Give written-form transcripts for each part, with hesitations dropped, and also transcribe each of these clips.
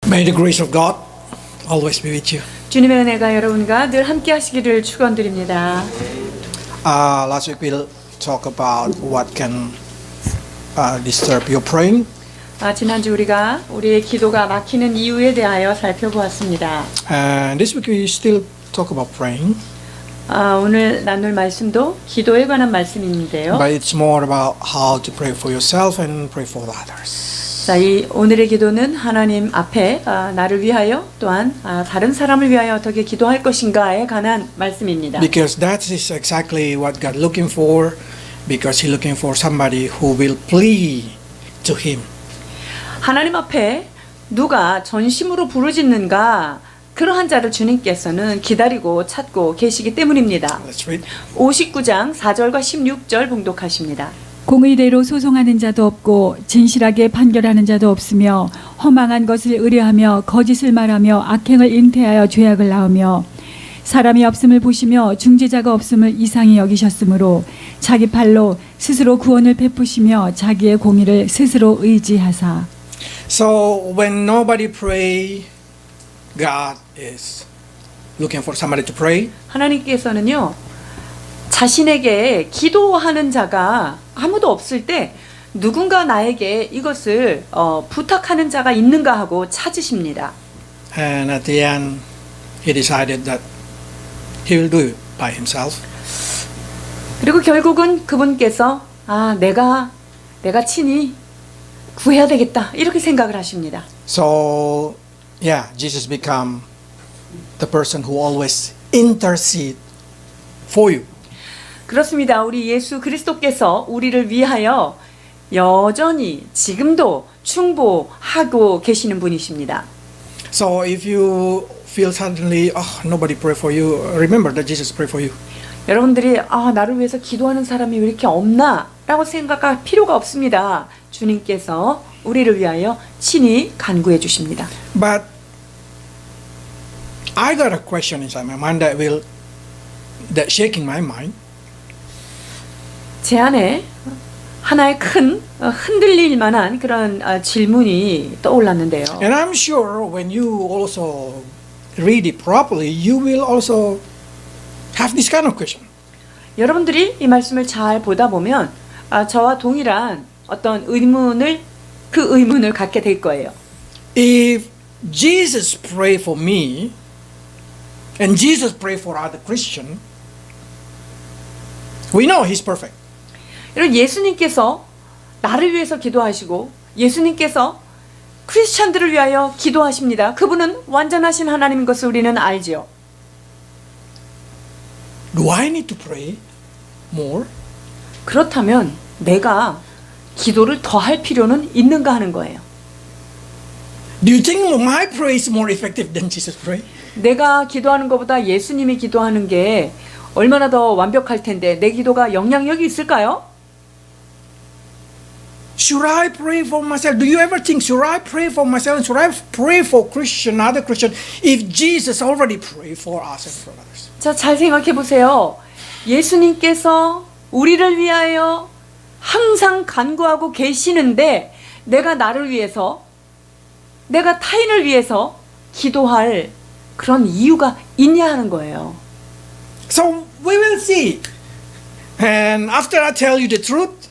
May the grace of God always be with you. 주님의 은혜가 여러분과 늘 함께 하시기를 축원드립니다. Last week we'll talk about what can disturb your praying. 지난주 우리가 우리의 기도가 막히는 이유에 대하여 살펴보았습니다. And this week we still talk about praying. 오늘 나눌 말씀도 기도에 관한 말씀인데요. But it's more about how to pray for yourself and pray for others. 자, 이 오늘의 기도는 하나님 앞에 나를 위하여 또한 다른 사람을 위하여 어떻게 기도할 것인가에 관한 말씀입니다. Because that is exactly what God looking for. Because He looking for somebody who will plead to Him. 하나님 앞에 누가 전심으로 부르짖는가 그러한 자를 주님께서는 기다리고 찾고 계시기 때문입니다. Let's read. 59장 4절과 16절 봉독하십니다. 공의대로 소송하는 자도 없고 진실하게 판결하는 자도 없으며 허망한 것을 의뢰하며 거짓을 말하며 악행을 잉태하여 죄악을 낳으며 사람이 없음을 보시며 중재자가 없음을 이상히 여기셨으므로 자기 팔로 스스로 구원을 베푸시며 자기의 공의를 스스로 의지하사. So when nobody pray, God is looking for somebody to pray. 하나님께서는요, 자신에게 기도하는 자가 아무도 없을 때 누군가 나에게 이것을 부탁하는 자가 있는가 하고 찾으십니다. And at the end, He decided that He will do it by Himself. 그리고 결국은 그분께서 내가 친히 구해야 되겠다 이렇게 생각을 하십니다. So, yeah, Jesus become the person who always intercede for you. 그렇습니다. 우리 예수 그리스도께서 우리를 위하여 여전히 지금도 충보하고 계시는 분이십니다. So if you feel suddenly, nobody pray for you, remember that Jesus pray for you. 여러분들이 나를 위해서 기도하는 사람이 왜 이렇게 없나? 라고 생각할 필요가 없습니다. 주님께서 우리를 위하여 친히 간구해 주십니다. But I got a question inside my mind that shaking my mind. 제 안에 하나의 큰 흔들릴 만한 그런 질문이 떠올랐는데요. And I'm sure when you also read it properly, you will also have this kind of question. 여러분들이 이 말씀을 잘 보다 보면 저와 동일한 어떤 의문을 갖게 될 거예요. If Jesus pray for me and Jesus pray for other Christian, we know He's perfect. 여러분, 예수님께서 나를 위해서 기도하시고 예수님께서 크리스찬들을 위하여 기도하십니다. 그분은 완전하신 하나님인 것을 우리는 알지요. Do I need to pray more? 그렇다면 내가 기도를 더 할 필요는 있는가 하는 거예요. Do you think my prayer is more effective than Jesus pray? 내가 기도하는 것보다 예수님이 기도하는 게 얼마나 더 완벽할 텐데 내 기도가 영향력이 있을까요? Should I pray for myself? Do you ever think, should I pray for myself? Should I pray for Christian, other Christian, if Jesus already prayed for us and for others? 자, 잘 생각해 보세요. 예수님께서 우리를 위하여 항상 간구하고 계시는데 내가 나를 위해서, 내가 타인을 위해서 기도할 그런 이유가 있냐 하는 거예요. So we will see. And after I tell you the truth,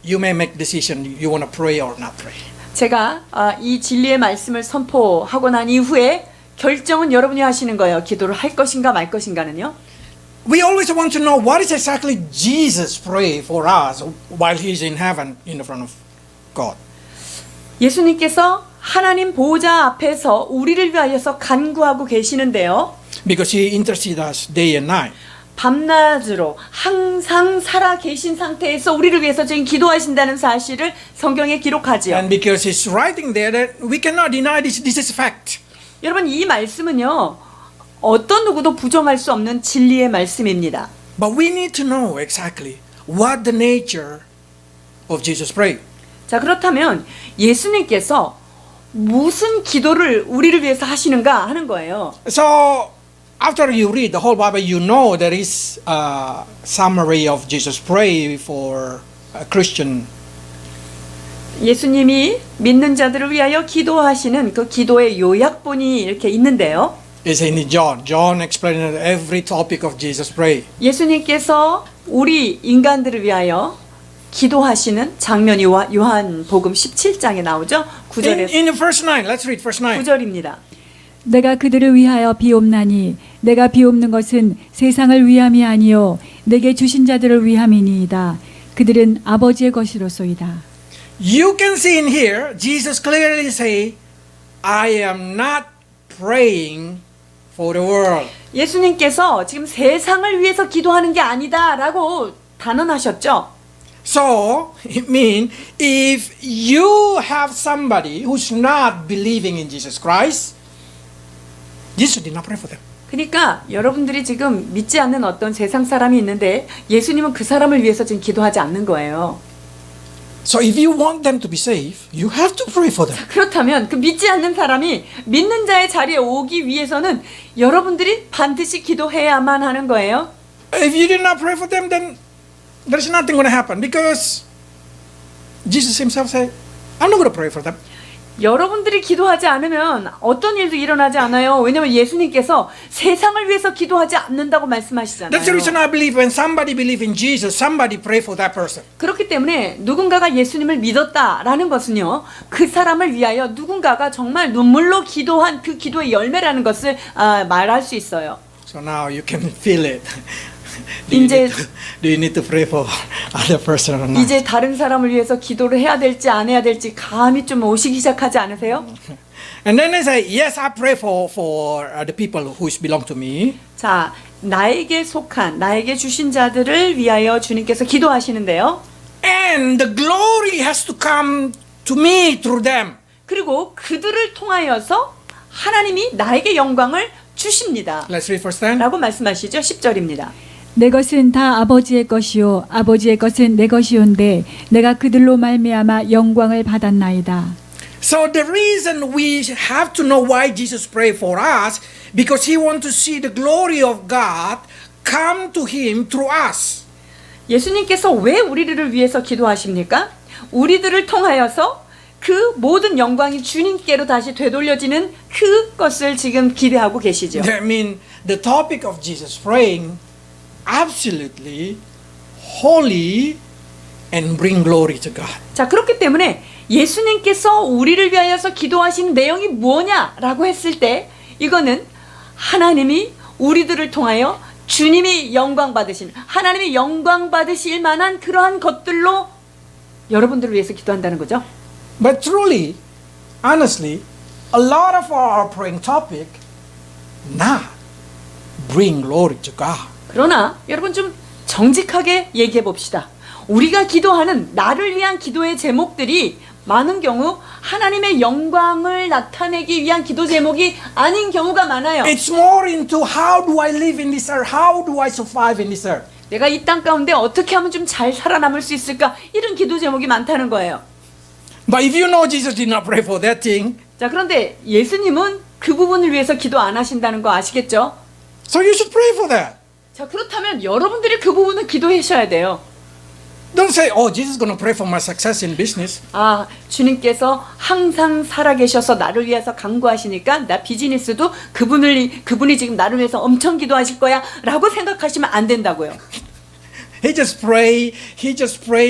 you may make decision you want to pray or not pray. 제가 이 진리의 말씀을 선포하고 난 이후에 결정은 여러분이 하시는 거예요. 기도를 할 것인가 말 것인가는요. We always want to know what is exactly Jesus pray for us while He's in heaven in the front of God. 예수님께서 하나님 보호자 앞에서 우리를 위하여서 간구하고 계시는데요. Because He intercedes us day and night. 밤낮으로 항상 살아 계신 상태에서 우리를 위해서 지금 기도하신다는 사실을 성경에 기록하지요. And because He's writing there that we cannot deny this is fact. 여러분, 이 말씀은요, 어떤 누구도 부정할 수 없는 진리의 말씀입니다. But we need to know exactly what the nature of Jesus pray. 자, 그렇다면 예수님께서 무슨 기도를 우리를 위해서 하시는가 하는 거예요. So after you read the whole Bible, you know there is a summary of Jesus pray for a Christian 예수님이 믿는 자들을 위하여 기도하시는 그 기도의 요약본이 이렇게 있는데요. It's in John. John explained every topic of Jesus' pray. 예수님께서 우리 인간들을 위하여 기도하시는 장면이 요한복음 17장에 나오죠. 9절에 In verse 9, let's read verse 9. 9절입니다. 내가 그들을 위하여 비옵나니 내가 비옵는 것은 세상을 위함이 아니요 내게 주신 자들을 위함이니이다. 그들은 아버지의 것이로소이다. You can see in here, Jesus clearly say, I am not praying for the world. 예수님께서 지금 세상을 위해서 기도하는 게 아니다라고 단언하셨죠. So, it means if you have somebody who's not believing in Jesus Christ, Jesus did not pray for them. 그러니까 여러분들이 지금 믿지 않는 어떤 세상 사람이 있는데 예수님은 그 사람을 위해서 지금 기도하지 않는 거예요. So if you want them to be saved, you have to pray for them. 그렇다면 그 믿지 않는 사람이 믿는 자의 자리에 오기 위해서는 여러분들이 반드시 기도해야만 하는 거예요. If you did not pray for them, then there's nothing going to happen because Jesus himself said, I'm not going to pray for them. 여러분들이 기도하지 않으면 어떤 일도 일어나지 않아요. 왜냐하면 예수님께서 세상을 위해서 기도하지 않는다고 말씀하시잖아요. That's the reason I believe when somebody believes in Jesus, somebody pray for that person. 그렇기 때문에 누군가가 예수님을 믿었다라는 것은요. 그 사람을 위하여 누군가가 정말 눈물로 기도한 그 기도의 열매라는 것을 말할 수 있어요. So now you can feel it. 이제 Do you need to pray for other person or not? 이제 다른 사람을 위해서 기도를 해야 될지 안 해야 될지 감이 좀 오시기 시작하지 않으세요? And then they say, yes, I pray for the people who belong to me. 자, 나에게 속한 나에게 주신 자들을 위하여 주님께서 기도하시는데요. And the glory has to come to me through them. 그리고 그들을 통하여서 하나님이 나에게 영광을 주십니다. Let's read verse 10. 라고 말씀하시죠. 10절입니다. 내 것은 다 아버지의 것이요 아버지의 것은 내 것이온데 내가 그들로 말미암아 영광을 받았나이다. So the reason we have to know why Jesus prayed for us, because he wants to see the glory of God come to him through us. 예수님께서 왜 우리들을 위해서 기도하십니까? 우리들을 통하여서 그 모든 영광이 주님께로 다시 되돌려지는 그것을 지금 기대하고 계시죠. That means the topic of Jesus praying absolutely holy and bring glory to God. 자, 그렇기 때문에 예수님께서 우리를 위하여서 기도하신 내용이 뭐냐라고 했을 때 이거는 하나님이 우리들을 통하여 주님이 영광 받으신 하나님이 영광 받으실 만한 그러한 것들로 여러분들을 위해서 기도한다는 거죠. But truly, honestly, a lot of our praying topic not bring glory to God. 그러나 여러분 좀 정직하게 얘기해 봅시다. 우리가 기도하는 나를 위한 기도의 제목들이 많은 경우 하나님의 영광을 나타내기 위한 기도 제목이 아닌 경우가 많아요. It's more into how do I live in this earth? How do I survive in this earth? 내가 이 땅 가운데 어떻게 하면 좀 잘 살아남을 수 있을까? 이런 기도 제목이 많다는 거예요. But if you know Jesus did not pray for that thing, 자, 그런데 예수님은 그 부분을 위해서 기도 안 하신다는 거 아시겠죠? so you should pray for that. 자, 그렇다면 여러분들이 그 부분을 기도하셔야 돼요. Don't say, oh, Jesus is going to pray for my success in business. 아, 주님께서 항상 살아계셔서 나를 위해서 간구하시니까 나 비즈니스도 그분이 지금 나를 위해서 엄청 기도하실 거야 라고 생각하시면 안 된다고요. He just pray.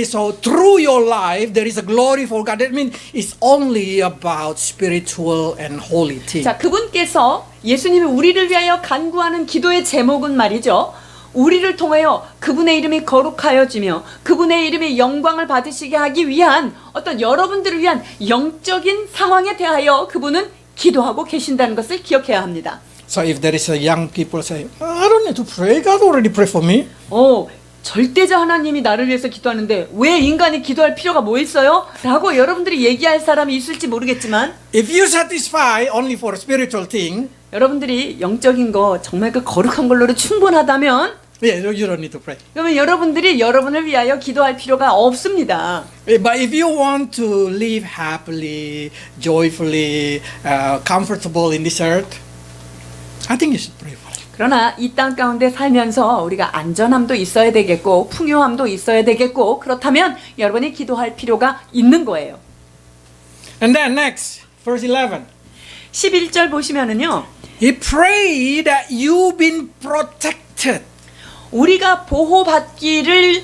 So through your life, there is a glory for God. That means it's only about spiritual and holy things. 자, 그분께서 예수님이 우리를 위하여 간구하는 기도의 제목은 말이죠. 우리를 통하여 그분의 이름이 거룩하여지며 그분의 이름이 영광을 받으시게 하기 위한 어떤 여러분들을 위한 영적인 상황에 대하여 그분은 기도하고 계신다는 것을 기억해야 합니다. So if there is a young people say, I don't need to pray. God already prayed for me. 절대자 하나님이 나를 위해서 기도하는데 왜 인간이 기도할 필요가 뭐 있어요? 라고 여러분들이 얘기할 사람이 있을지 모르겠지만 If you satisfy only for spiritual thing, 여러분들이 영적인 거 정말 그 거룩한 걸로도 충분하다면 yeah, you don't need to pray. 그러면 여러분들이 여러분을 위하여 기도할 필요가 없습니다. But if you want to live happily, joyfully, comfortable in this earth, I think you should pray for it. 그러나 이 땅 가운데 살면서 우리가 안전함도 있어야 되겠고 풍요함도 있어야 되겠고 그렇다면 여러분이 기도할 필요가 있는 거예요. And then next, verse 11. 11절 보시면은요. He prayed that you've been protected. 우리가 보호받기를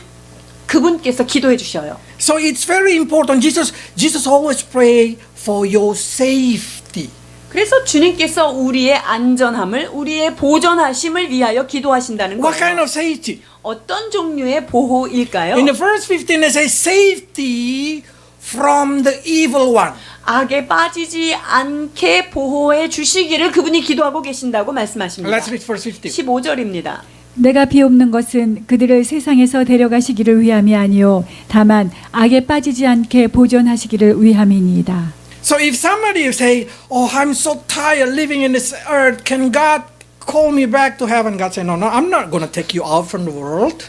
그분께서 기도해 주셔요. So it's very important. Jesus always pray for your safety. 그래서 주님께서 우리의 안전함을, 우리의 보전하심을 위하여 기도하신다는 What kind 거예요. of safety? 어떤 종류의 보호일까요? In the verse 15 it says safety from the evil one. 악에 빠지지 않게 보호해 주시기를 그분이 기도하고 계신다고 말씀하십니다. Let's read verse 15. 15절입니다. 내가 비옵는 것은 그들을 세상에서 데려가시기를 위함이 아니요 다만 악에 빠지지 않게 보존하시기를 위함이니이다. So if somebody say, "Oh, I'm so tired living in this earth. Can God call me back to heaven?" God say, "No, I'm not going to take you out from the world."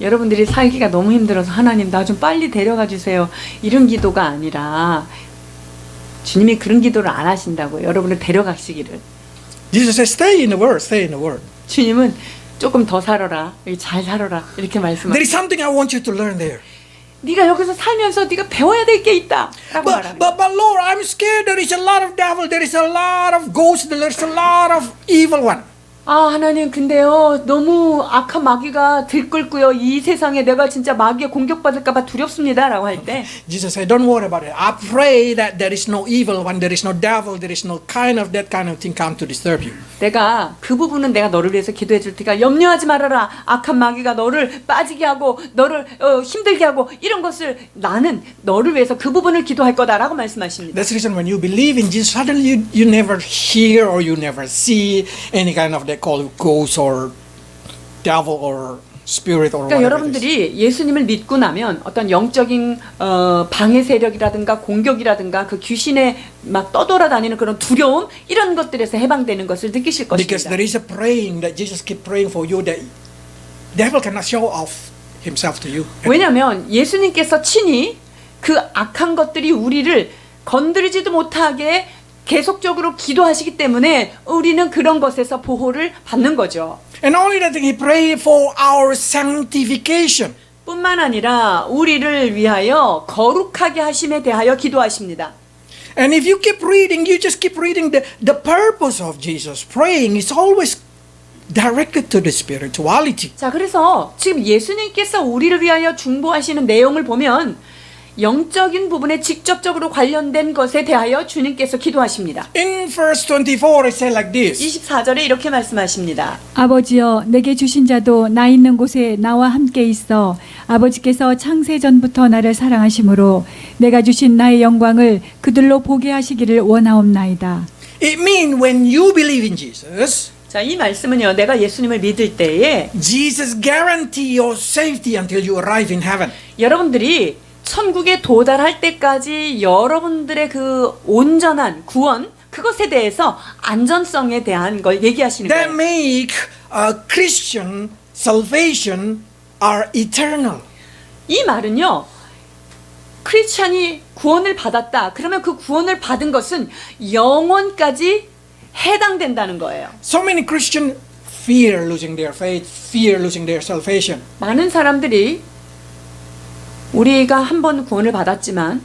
여러분들이 살기가 너무 힘들어서 하나님 나 좀 빨리 데려가 주세요. 이런 기도가 아니라 주님이 그런 기도를 안 하신다고요. 여러분을 데려가시기를. Jesus says, "Stay in the word. Stay in the word." 주님은 조금 더 살아라. 여기 잘 살아라. 이렇게 There 말씀하세요. is something I want you to learn there. 네가 여기서 살면서 네가 배워야 될 게 있다. 라고 말합니다. But Lord, I'm scared. There is a lot of devil. There is a lot of ghosts. There is a lot of evil one. 아 하나님 근데요 너무 악한 마귀가 들끓고요 이 세상에 내가 진짜 마귀에 공격받을까 봐 두렵습니다 라고 할 때 Jesus said, "Don't worry about it. I pray that there is no evil one. There is no devil. There is no that kind of thing come to disturb you." 내가 그 부분은 내가 너를 위해서 기도해 줄 테니까 염려하지 말아라. 악한 마귀가 너를 빠지게 하고 너를 힘들게 하고 이런 것을 나는 너를 위해서 그 부분을 기도할 거다라고 말씀하십니다. That's the reason when you believe in Jesus, suddenly you never hear or you never see any kind of they call ghost or devil or spirit or 그러니까 whatever it is. 여러분들이 예수님을 믿고 나면 어떤 영적인 방해 세력이라든가 공격이라든가 그 귀신에 막 떠돌아다니는 그런 두려움 이런 것들에서 해방되는 것을 느끼실 Because 것입니다. there is a praying that Jesus keep praying for you that devil cannot show off himself to you. 왜냐하면 예수님께서 친히 그 악한 것들이 우리를 건드리지도 못하게 계속적으로 기도하시기 때문에 우리는 그런 것에서 보호를 받는 거죠. And only that he prayed for our sanctification. 뿐만 아니라 우리를 위하여 거룩하게 하심에 대하여 기도하십니다. And if you keep reading, you just keep reading the purpose of Jesus praying is always directed to the spirituality. 자, 그래서 지금 예수님께서 우리를 위하여 중보하시는 내용을 보면 영적인 부분에 직접적으로 관련된 것에 대하여 주님께서 기도하십니다. In verse 24 it says like this. 24절에 이렇게 말씀하십니다. 아버지여 내게 주신 자도 나 있는 곳에 나와 함께 있어 아버지께서 창세 전부터 나를 사랑하심으로 내가 주신 나의 영광을 그들로 보게 하시기를 원하옵나이다. It means when you believe in Jesus, 자, 이 말씀은요. 내가 예수님을 믿을 때에 Jesus guarantee your safety until you arrive in heaven. 여러분들이 천국에 도달할 때까지 여러분들의 그 온전한 구원 그것에 대해서 안전성에 대한 걸 얘기하시는 That 거예요. make Christian salvation are eternal. 이 말은요. 크리스찬이 구원을 받았다. 그러면 그 구원을 받은 것은 영원까지 해당된다는 거예요. So many Christians fear losing their faith, fear losing their salvation. 많은 사람들이 우리가 한 번 구원을 받았지만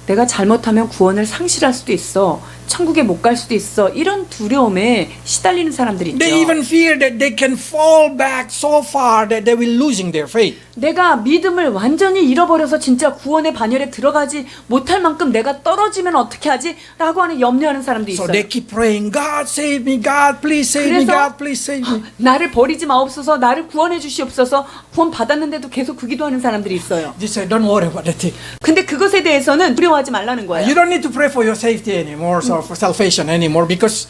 내가 잘못하면 구원을 상실할 수도 있어. 천국에 못 갈 수도 있어. 이런 두려움에 시달리는 사람들이 있죠. They even fear that they can fall back so far that they will losing their faith. 내가 믿음을 완전히 잃어버려서 진짜 구원의 반열에 들어가지 못할 만큼 내가 떨어지면 어떻게 하지? 라고 하는 염려하는 사람도 So 있어요. they keep praying, God save me, God please save me, 그래서 God please save me. 나를 버리지 마옵소서, 나를 구원해 주시옵소서. 구원 받았는데도 계속 그 기도하는 사람들이 있어요. Jesus said, don't worry about that thing. 근데 그것에 대해서는 두려워하지 말라는 거예요. You don't need to pray for your safety anymore, or for salvation anymore, because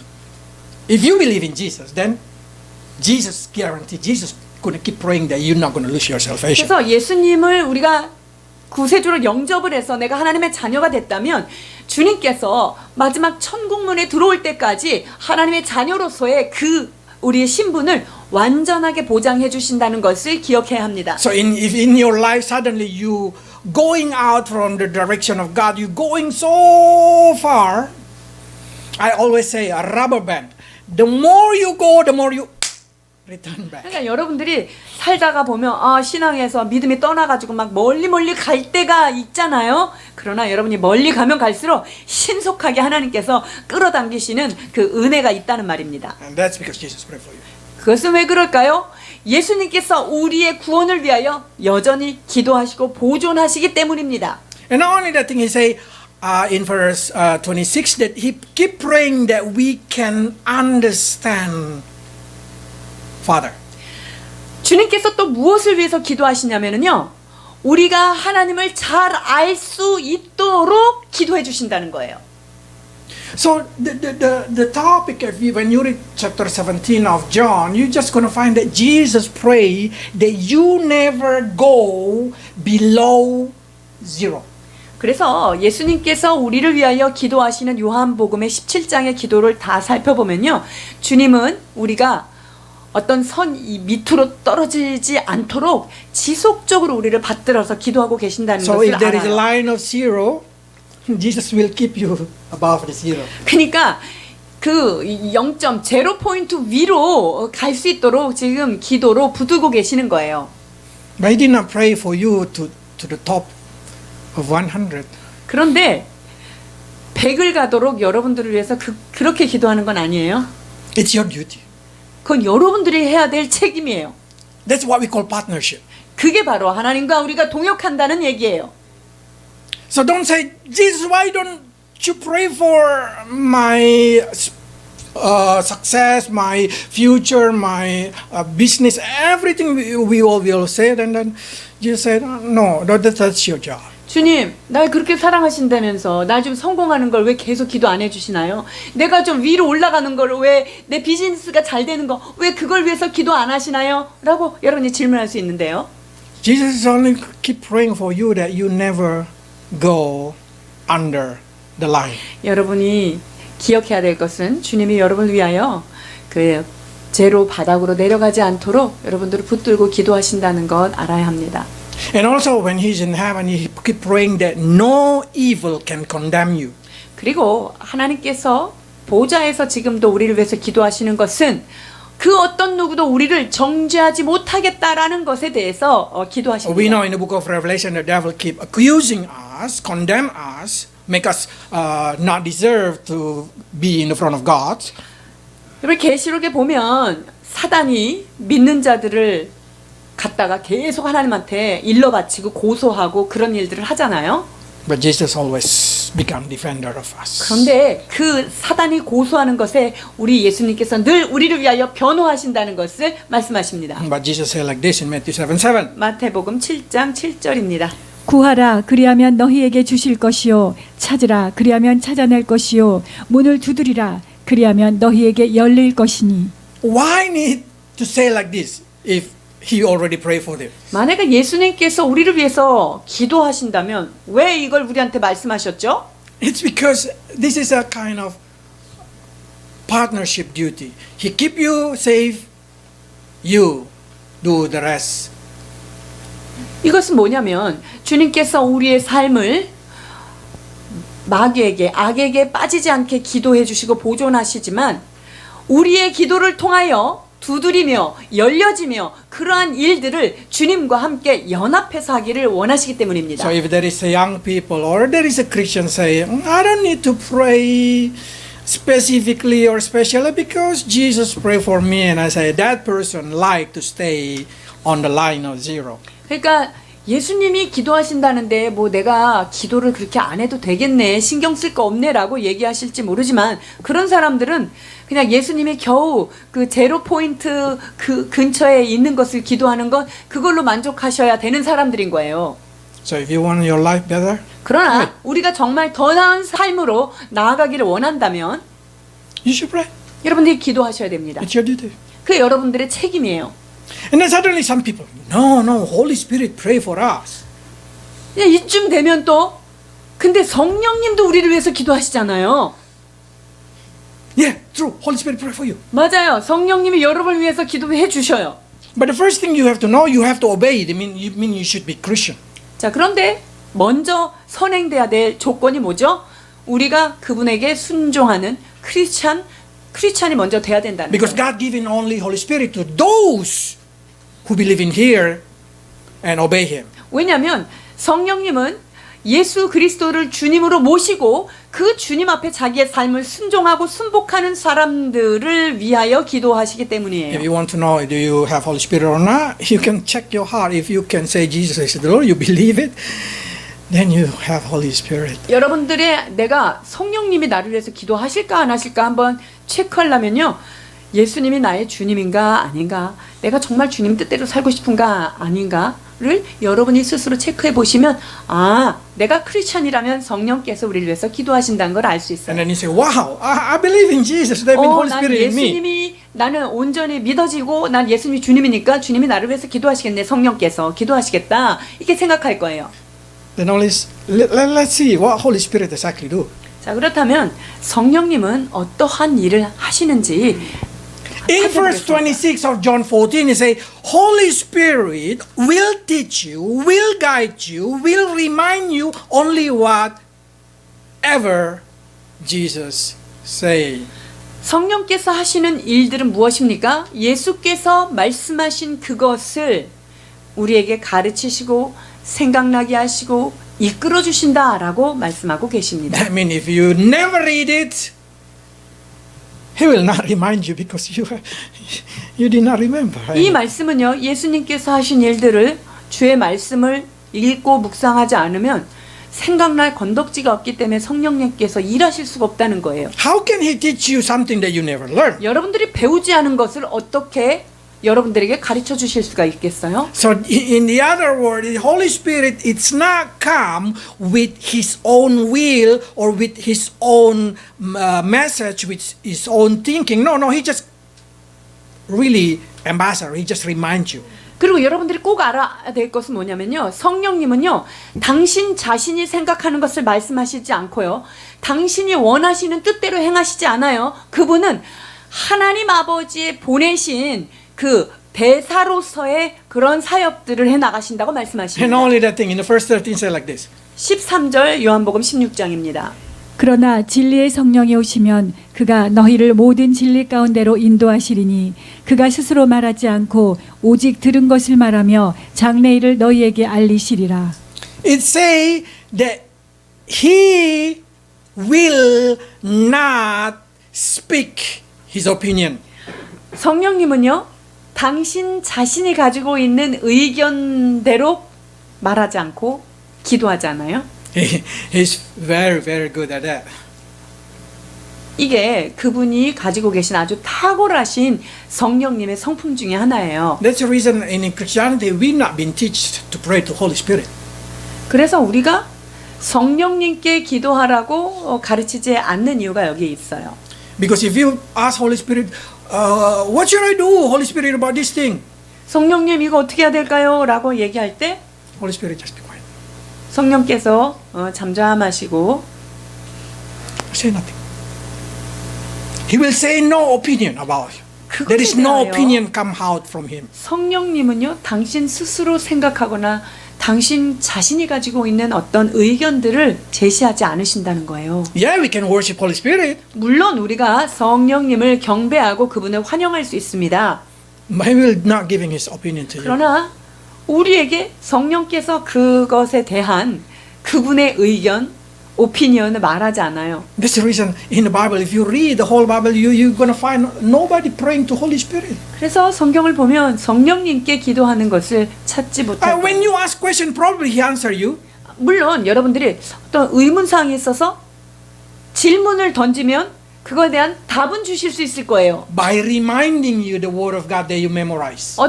if you believe in Jesus, then Jesus guarantee, Jesus gonna keep praying that you're not gonna lose your salvation. 그래서 예수님을 우리가 구세주로 영접을 해서 내가 하나님의 자녀가 됐다면 주님께서 마지막 천국문에 들어올 때까지 하나님의 자녀로서의 그 우리의 신분을 완전하게 보장해 주신다는 것을 기억해야 합니다. So if in your life suddenly you going out from the direction of God, you going so far, I always say a rubber band. The more you go, the more you return back. 그러니까 여러분들이 살다가 보면 신앙에서 믿음이 떠나가지고 막 멀리 갈 때가 있잖아요. 그러나 여러분이 멀리 가면 갈수록 신속하게 하나님께서 끌어당기시는 그 은혜가 있다는 말입니다. And that's because Jesus prayed for you. 그것은 왜 그럴까요? 예수님께서 우리의 구원을 위하여 여전히 기도하시고 보존하시기 때문입니다. And not only that thing, he say in verse 26 that he keep praying that we can understand Father. 주님께서 또 무엇을 위해서 기도하시냐면요, 우리가 하나님을 잘 알 수 있도록 기도해 주신다는 거예요. So the topic of when you read chapter 17 of John, you're just going to find that Jesus pray that you never go below zero. 그래서 예수님께서 우리를 위하여 기도하시는 요한복음의 17장의 기도를 다 살펴보면요, 주님은 우리가 어떤 선 밑으로 떨어지지 않도록 지속적으로 우리를 받들어서 기도하고 계신다는 So 것을 if there is a 알아요. line of zero, Jesus will keep you above the zero. 그러니까 그 0.0 위로 갈 수 있도록 지금 기도로 붙들고 계시는 거예요. But he did not pray for you to the top of 100. 그런데 100을 가도록 여러분들을 위해서 그렇게 기도하는 건 아니에요. It's your duty. 그건 여러분들이 해야 될 책임이에요. That's what we call partnership. 그게 바로 하나님과 우리가 동역한다는 얘기예요. So don't say, Jesus, why don't you pray for my success, my future, my business, everything we all will say. And then Jesus said, no, that's your job. 주님, 날 그렇게 사랑하신다면서 날 좀 성공하는 걸 왜 계속 기도 안 해주시나요? 내가 좀 위로 올라가는 걸 왜, 내 비즈니스가 잘 되는 거 왜 그걸 위해서 기도 안 하시나요? 라고 여러분이 질문할 수 있는데요. Jesus is only keep praying for you that you never go under the line. 여러분이 기억해야 될 것은 주님이 여러분을 위하여 그 제로 바닥으로 내려가지 않도록 여러분들을 붙들고 기도하신다는 것 알아야 합니다. And also when he's in heaven, he keep praying that no evil can condemn you. 그리고 하나님께서 보좌에서 지금도 우리를 위해서 기도하시는 것은 그 어떤 누구도 우리를 정죄하지 못하겠다라는 것에 대해서 기도하십니다. We know in the book of Revelation the devil keep accusing us, condemn us, make us not deserve to be in the front of God. 여러분 계시록에 보면 사단이 믿는 자들을 갖다가 계속 하나님한테 일러 바치고 고소하고 그런 일들을 하잖아요. But Jesus always become defender of us. 그런데 그 사단이 고소하는 것에 우리 예수님께서 늘 우리를 위하여 변호하신다는 것을 말씀하십니다. But Jesus said like this in Matthew 7:7. 마태복음 7장 7절입니다. 구하라 그리하면 너희에게 주실 것이요 찾으라 그리하면 찾아낼 것이요 문을 두드리라 그리하면 너희에게 열릴 것이니. Why need to say like this if he already prayed for them? 만약에 예수님께서 우리를 위해서 기도하신다면 왜 이걸 우리한테 말씀하셨죠? It's because this is a kind of partnership duty. He keep you safe, you do the rest. 이것은 뭐냐면 주님께서 우리의 삶을 마귀에게 악에게 빠지지 않게 기도해 주시고 보존하시지만 우리의 기도를 통하여 두드리며 열려지며 그러한 일들을 주님과 함께 연합해서 하기를 원하시기 때문입니다. So if there is a young people or there is a Christian say, I don't need to pray specifically or specially because Jesus prayed for me, and I say that person like to stay on the line of zero. 그러니까 예수님이 기도하신다는데 뭐 내가 기도를 그렇게 안 해도 되겠네, 신경 쓸 거 없네라고 얘기하실지 모르지만 그런 사람들은 그냥 예수님이 겨우 그 제로 포인트 그 근처에 있는 것을 기도하는 것 그걸로 만족하셔야 되는 사람들인 거예요. So if you want your life better, 그러나 우리가 정말 더 나은 삶으로 나아가기를 원한다면 you should pray. 여러분들이 기도하셔야 됩니다. It's your duty. 그게 여러분들의 책임이에요. And then suddenly some people, no, Holy Spirit pray for us. 그냥 이쯤 되면 또 근데 성령님도 우리를 위해서 기도하시잖아요. Yeah, true. Holy Spirit pray for you. 맞아요. 성령님이 여러분을 위해서 기도해 주셔요. But the first thing you have to know, you have to obey it. I mean, you should be Christian. 자, 그런데 먼저 선행돼야 될 조건이 뭐죠? 우리가 그분에게 순종하는 크리스찬 크리스찬이 먼저 돼야 된다는 Because 거예요. God given only Holy Spirit to those who believe in here and obey Him. 왜냐하면 성령님은 예수 그리스도를 주님으로 모시고 그 주님 앞에 자기의 삶을 순종하고 순복하는 사람들을 위하여 기도하시기 If 때문이에요. you want to know do you have Holy Spirit or not, you can check your heart. If you can say Jesus is the Lord, you believe it, then you have Holy Spirit. 여러분들의 내가 성령님이 나를 위해서 기도하실까 안 하실까 한번 체크하려면요. 예수님이 나의 주님인가 아닌가, 내가 정말 주님 뜻대로 살고 싶은가 아닌가를 여러분이 스스로 체크해 보시면 아, 내가 크리스찬이라면 성령께서 우리를 위해서 기도하신다는 걸 알 수 And 있어요. then you say, wow, I believe in Jesus. There means Holy 난 Spirit in me. 예수님이 나는 온전히 믿어지고 난 예수님이 주님이니까 주님이 나를 위해서 기도하시겠네. 성령께서 기도하시겠다. 이렇게 생각할 거예요. Then let's see what Holy Spirit exactly do. 자, 그렇다면 성령님은 어떠한 일을 하시는지 In verse 26 of John 14, it says, Holy Spirit will teach you, will guide you, will remind you only whatever Jesus say. 성령께서 하시는 일들은 무엇입니까? 예수께서 말씀하신 그것을 우리에게 가르치시고 생각나게 하시고 이끌어 주신다라고 말씀하고 계십니다. That means if you never read it, He will not remind you because you did not remember. 이 말씀은요, 예수님께서 하신 일들을 주의 말씀을 읽고 묵상하지 않으면 생각날 건덕지가 없기 때문에 성령님께서 일하실 수가 없다는 거예요. How can He teach you something that you never learned? 여러분들이 배우지 않은 것을 어떻게 여러분들에게 가르쳐 주실 수가 있겠어요? So in the other word, the Holy Spirit, it's not come with His own will or with His own message, with His own thinking. No, He just really ambassador. He just reminds you. 그리고 여러분들이 꼭 알아야 될 것은 뭐냐면요. 성령님은요. 당신 자신이 생각하는 것을 말씀하시지 않고요. 당신이 원하시는 뜻대로 행하시지 않아요. 그분은 하나님 아버지의 보내신 그 대사로서의 그런 사역들을 해나가신다고 And 말씀하십니다. only that thing, in the first 13 say like this. 13절 요한복음 16장입니다. 그러나 진리의 성령이 오시면 그가 너희를 모든 진리 가운데로 인도하시리니 그가 스스로 말하지 않고 오직 들은 것을 말하며 장래일을 너희에게 알리시리라. It say that He will not speak His opinion. 성령님은요. 당신 자신이 가지고 있는 의견대로 말하지 않고 기도하지 않아요. He's very, very good at that. 이게 그분이 가지고 계신 아주 탁월하신 성령님의 성품 중에 하나예요. That's the reason in Christianity we've not been taught to pray to Holy Spirit. 그래서 우리가 성령님께 기도하라고 가르치지 않는 이유가 여기에 있어요. Because if you ask Holy Spirit, what should I do, Holy Spirit, about this thing? 성령님 이거 어떻게 해야 될까요? 라고 얘기할 때 Holy Spirit, just be quiet. 성령께서 잠잠하시고 Say nothing. He will say no opinion about you. There is 그것에 no 대하여 opinion come out from Him. 성령님은요 당신 스스로 생각하거나 당신 자신이 가지고 있는 어떤 의견들을 제시하지 않으신다는 거예요. Yeah, we can worship Holy Spirit, 물론 우리가 성령님을 경배하고 그분을 환영할 수 있습니다. but He will not giving His opinion to you. 그러나 우리에게 성령께서 그것에 대한 그분의 의견, 오피니언을 말하지 않아요. That's the reason in the Bible, if you read the whole Bible, you're going to find nobody praying to Holy Spirit. 그래서 성경을 보면 성령님께 기도하는 것을 찾지 못하고 When you ask question, probably He answer you. 물론 여러분들이 어떤 의문사항이 있어서 질문을 던지면 그거에 대한 답은 주실 수 있을 거예요. By reminding you the Word of God that you memorize.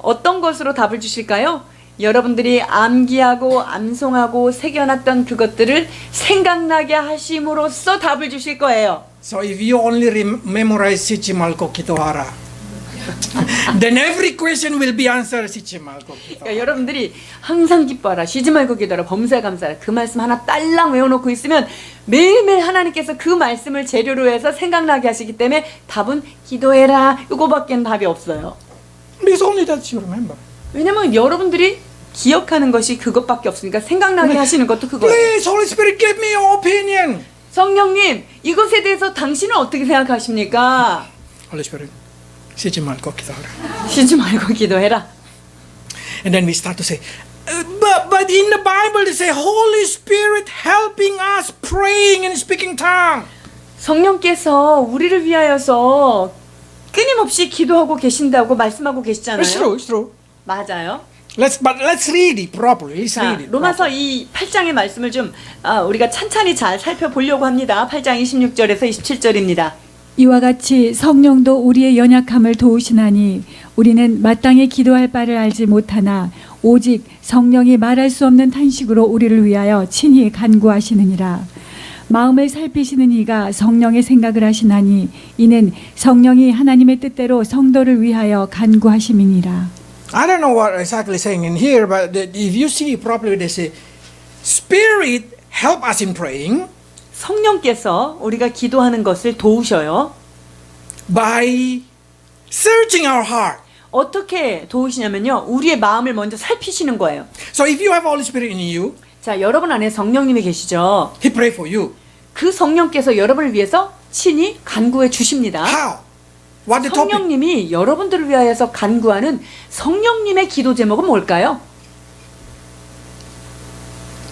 어떤 것으로 답을 주실까요? 여러분들이 암기하고 암송하고 새겨놨던 그것들을 생각나게 하심으로써 답을 주실 거예요. So if you only memorize Sichi Malko Kitohara, then every question will be answered Sichi Malko Kitohara. 그러니까 여러분들이 항상 기뻐하라, 쉬지 말고 기도하라, 범사에 감사하라 그 말씀 하나 딸랑 외워놓고 있으면 매일매일 하나님께서 그 말씀을 재료로 해서 생각나게 하시기 때문에 답은 기도해라 이거밖에 답이 없어요. Because only that you remember. 왜냐면 여러분들이 기억하는 것이 그것밖에 없으니까 생각나게 하시는 것도 그거예요. Please, Holy Spirit, give me your opinion. 성령님, 이것에 대해서 당신은 어떻게 생각하십니까? Holy Spirit, 쉬지 말고 기도하라. 쉬지 말고 기도해라. And then we start to say, but in the Bible they say Holy Spirit helping us praying and speaking tongue. 성령께서 우리를 위하여서 끊임없이 기도하고 계신다고 말씀하고 계시잖아요. It's true, it's true. 맞아요. Let's read it properly. Let's 자, read it. 로마서 properly. 이 8장의 말씀을 좀 우리가 찬찬히 잘 살펴보려고 합니다. 8장 26절에서 27절입니다. 이와 같이 성령도 우리의 연약함을 도우시나니 우리는 마땅히 기도할 바를 알지 못하나 오직 성령이 말할 수 없는 탄식으로 우리를 위하여 친히 간구하시느니라. 마음을 살피시는 이가 성령의 생각을 하시나니 이는 성령이 하나님의 뜻대로 성도를 위하여 간구하심이니라. I don't know what exactly saying in here, but if you see properly, they say, Spirit help us in praying 성령께서 우리가 기도하는 것을 도우셔요. by searching our heart. 어떻게 도우시냐면요. 우리의 마음을 먼저 살피시는 거예요. So if you have Holy Spirit in you, 자, 여러분 안에 성령님이 계시죠. He pray for you. 그 성령께서 여러분을 위해서 친히 간구해 주십니다. How? What the topic? 성령님이 여러분들을 위하여서 간구하는 성령님의 기도 제목은 뭘까요?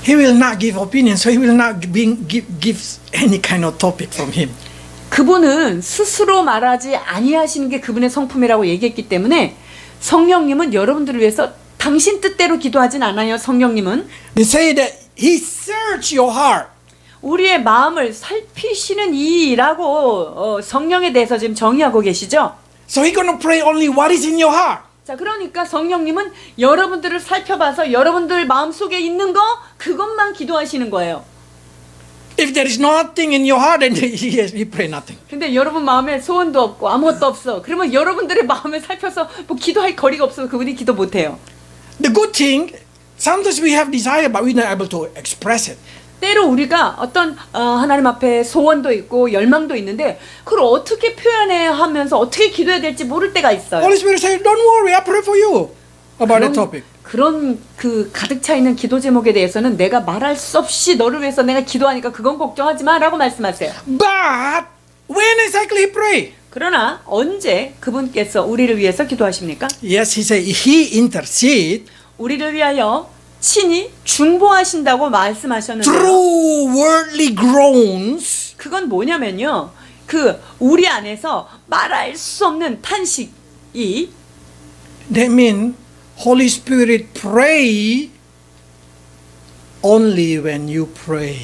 He will not give opinion, so He will not give any kind of topic from Him. 그분은 스스로 말하지 아니하시는 게 그분의 성품이라고 얘기했기 때문에 성령님은 여러분들을 위해서 당신 뜻대로 기도하진 않아요. 성령님은 They say that He search your heart. 우리의 마음을 살피시는 이라고 성령에 대해서 지금 정의하고 계시죠. So He gonna pray only what is in your heart. 자, 그러니까 성령님은 여러분들을 살펴봐서 여러분들 마음속에 있는 거 그것만 기도하시는 거예요. If there is nothing in your heart, then He pray nothing. 근데 여러분 마음에 소원도 없고 아무것도 없어. 그러면 여러분들의 마음을 살펴서 뭐 기도할 거리가 없어서 그분이 기도 못 해요. The good thing, sometimes we have desire, but we're not able to express it. 때로 우리가 어떤 하나님 앞에 소원도 있고 열망도 있는데 그걸 어떻게 표현해야 하면서 어떻게 기도해야 될지 모를 때가 있어요. Holy Spirit say, "Don't worry, I pray for you about that topic." 그런 그 가득 차 있는 기도 제목에 대해서는 내가 말할 수 없이 너를 위해서 내가 기도하니까 그건 걱정하지 마라고 말씀하세요. But when exactly He pray? 그러나 언제 그분께서 우리를 위해서 기도하십니까? Yes, He say He intercede 우리를 위하여 친히 중보하신다고 말씀하셨는데요. through worldly groans. 그건 뭐냐면요. 그 우리 안에서 말할 수 없는 탄식이 That mean Holy Spirit pray only when you pray.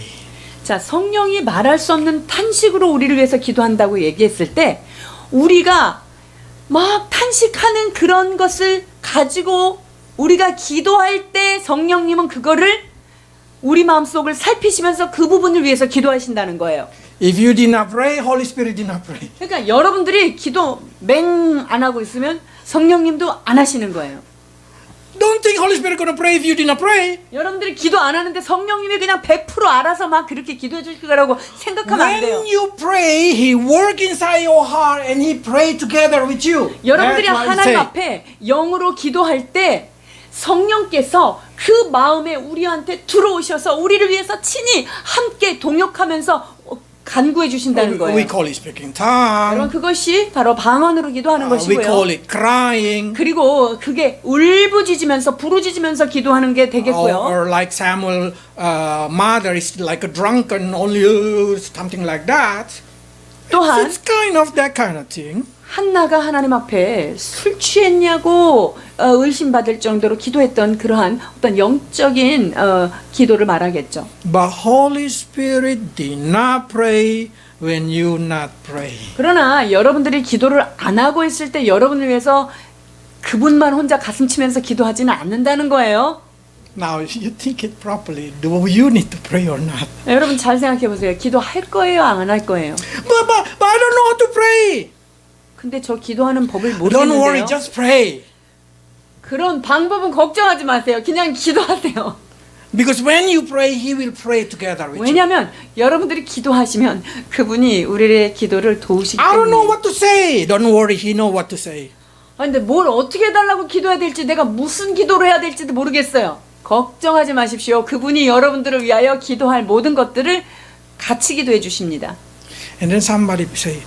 자, 성령이 말할 수 없는 탄식으로 우리를 위해서 기도한다고 얘기했을 때 우리가 막 탄식하는 그런 것을 가지고 우리가 기도할 때 성령님은 그거를 우리 마음속을 살피시면서 그 부분을 위해서 기도하신다는 거예요. If you did not pray, Holy Spirit did not pray. 그러니까 여러분들이 기도 맹 안 하고 있으면 성령님도 안 하시는 거예요. Don't think Holy Spirit gonna pray if you did not pray. 여러분들이 기도 안 하는데 성령님이 그냥 100% 알아서 막 그렇게 기도해 주실 거라고 생각하면 안 돼요. When you pray, He work inside your heart and He pray together with you. 여러분들이 That's what He 하나님 say. 앞에 영으로 기도할 때 성령께서 그 마음에 우리한테 들어오셔서 우리를 위해서 친히 함께 동역하면서 간구해 주신다는 거예요. We call it speaking 여러분 tongue. 그것이 바로 방언으로 기도하는 We 것이고요. call it crying. 그리고 그게 울부짖으면서 부르짖으면서 기도하는 게 되겠고요. Or like Samuel, mother is like a drunken, only something like that. 또한 It's kind of that kind of thing. 한나가 하나님 앞에 술 취했냐고 의심받을 정도로 기도했던 그러한 어떤 영적인 기도를 말하겠죠. But Holy Spirit did not pray when you not pray. 그러나 여러분들이 기도를 안 하고 있을 때 여러분을 위해서 그분만 혼자 가슴 치면서 기도하지는 않는다는 거예요. Now, if you think it properly, do you need to pray or not? 여러분 잘 생각해 보세요. 기도할 거예요, 안 할 거예요? But I don't know how to pray. 근데 저 기도하는 법을 Don't worry, 모르겠는데요. just pray. 그런 방법은 걱정하지 마세요. 그냥 기도하세요. Because when you pray, He will pray together with you. 왜냐하면 여러분들이 기도하시면 그분이 우리의 기도를 도우시기 I don't know 때문에. what to say. Don't worry, He know what to say. 아, 근데 뭘 어떻게 해달라고 기도해야 될지 내가 무슨 기도를 해야 될지도 모르겠어요. 걱정하지 마십시오. 그분이 여러분들을 위하여 기도할 모든 것들을 같이 기도해 주십니다. And then somebody say,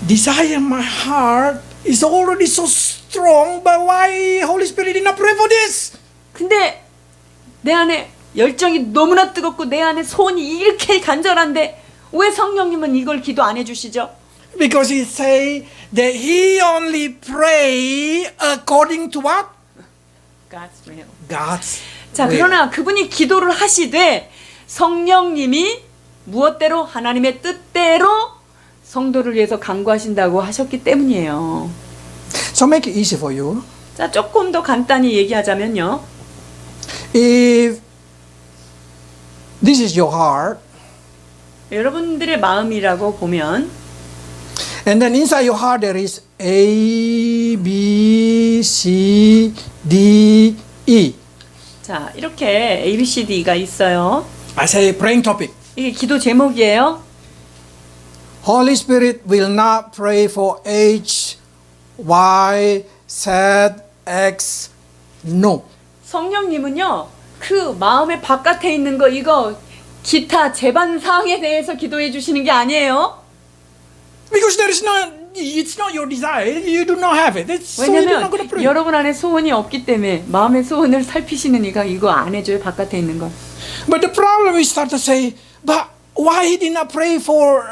desire in my heart is already so strong, but why Holy Spirit did not pray for this? 근데 내 안에 열정이 너무나 뜨겁고 내 안에 소원이 이렇게 간절한데 왜 성령님은 이걸 기도 안 해주시죠? Because he say that he only pray according to what? God's will. God's 자, will. 그러나 그분이 기도를 하시되 성령님이 무엇대로 하나님의 뜻대로 성도를 위해서 간구하신다고 하셨기 때문이에요. So make it easy for you. 자, 조금 더 간단히 얘기하자면요. If this is your heart, 여러분들의 마음이라고 보면 and then inside your heart there is A, B, C, D, E. 자, 이렇게 A, B, C, D가 있어요. I say praying topic. 이게 기도 제목이에요. Holy Spirit will not pray for H, Y, Z, X, no. 성령님은요, 그 마음의 바깥에 있는 거 이거 기타 재반 사항에 대해서 기도해 주시는 게 아니에요. Because there is no, it's not your desire. You do not have it. So you're not going to 왜냐면 pray. 여러분 안에 소원이 없기 때문에 마음의 소원을 살피시는 이가 이거 안 해줘요. 바깥에 있는 거. But the problem is start to say, but why he did not pray for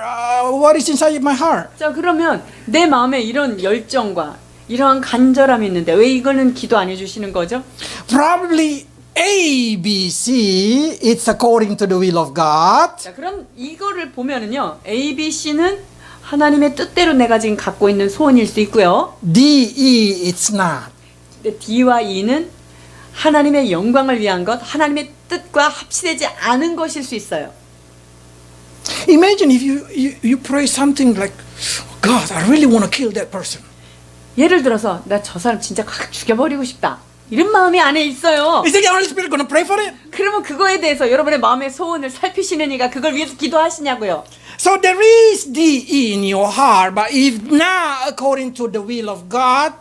what is inside my heart? 자, 그러면 내 마음에 이런 열정과 이러한 간절함이 있는데 왜 이거는 기도 안 해주시는 거죠? Probably A, B, C, it's according to the will of God. 자, 그럼 이거를 보면은요, A, B, C는 하나님의 뜻대로 내가 지금 갖고 있는 소원일 수 있고요. D, E, it's not. 근데 D와 E는 하나님의 영광을 위한 것, 하나님의 뜻과 합치되지 않은 것일 수 있어요. Imagine if you pray something like, God, I really want to kill that person. 예를 들어서 나 저 사람 진짜 확 죽여버리고 싶다. 이런 마음이 안에 있어요. Is the Holy Spirit going to pray for it? 그러면 그거에 대해서 여러분의 마음의 소원을 살피시는 이가 그걸 위해서 기도하시냐고요. So there is D, E in your heart, but if not according to the will of God,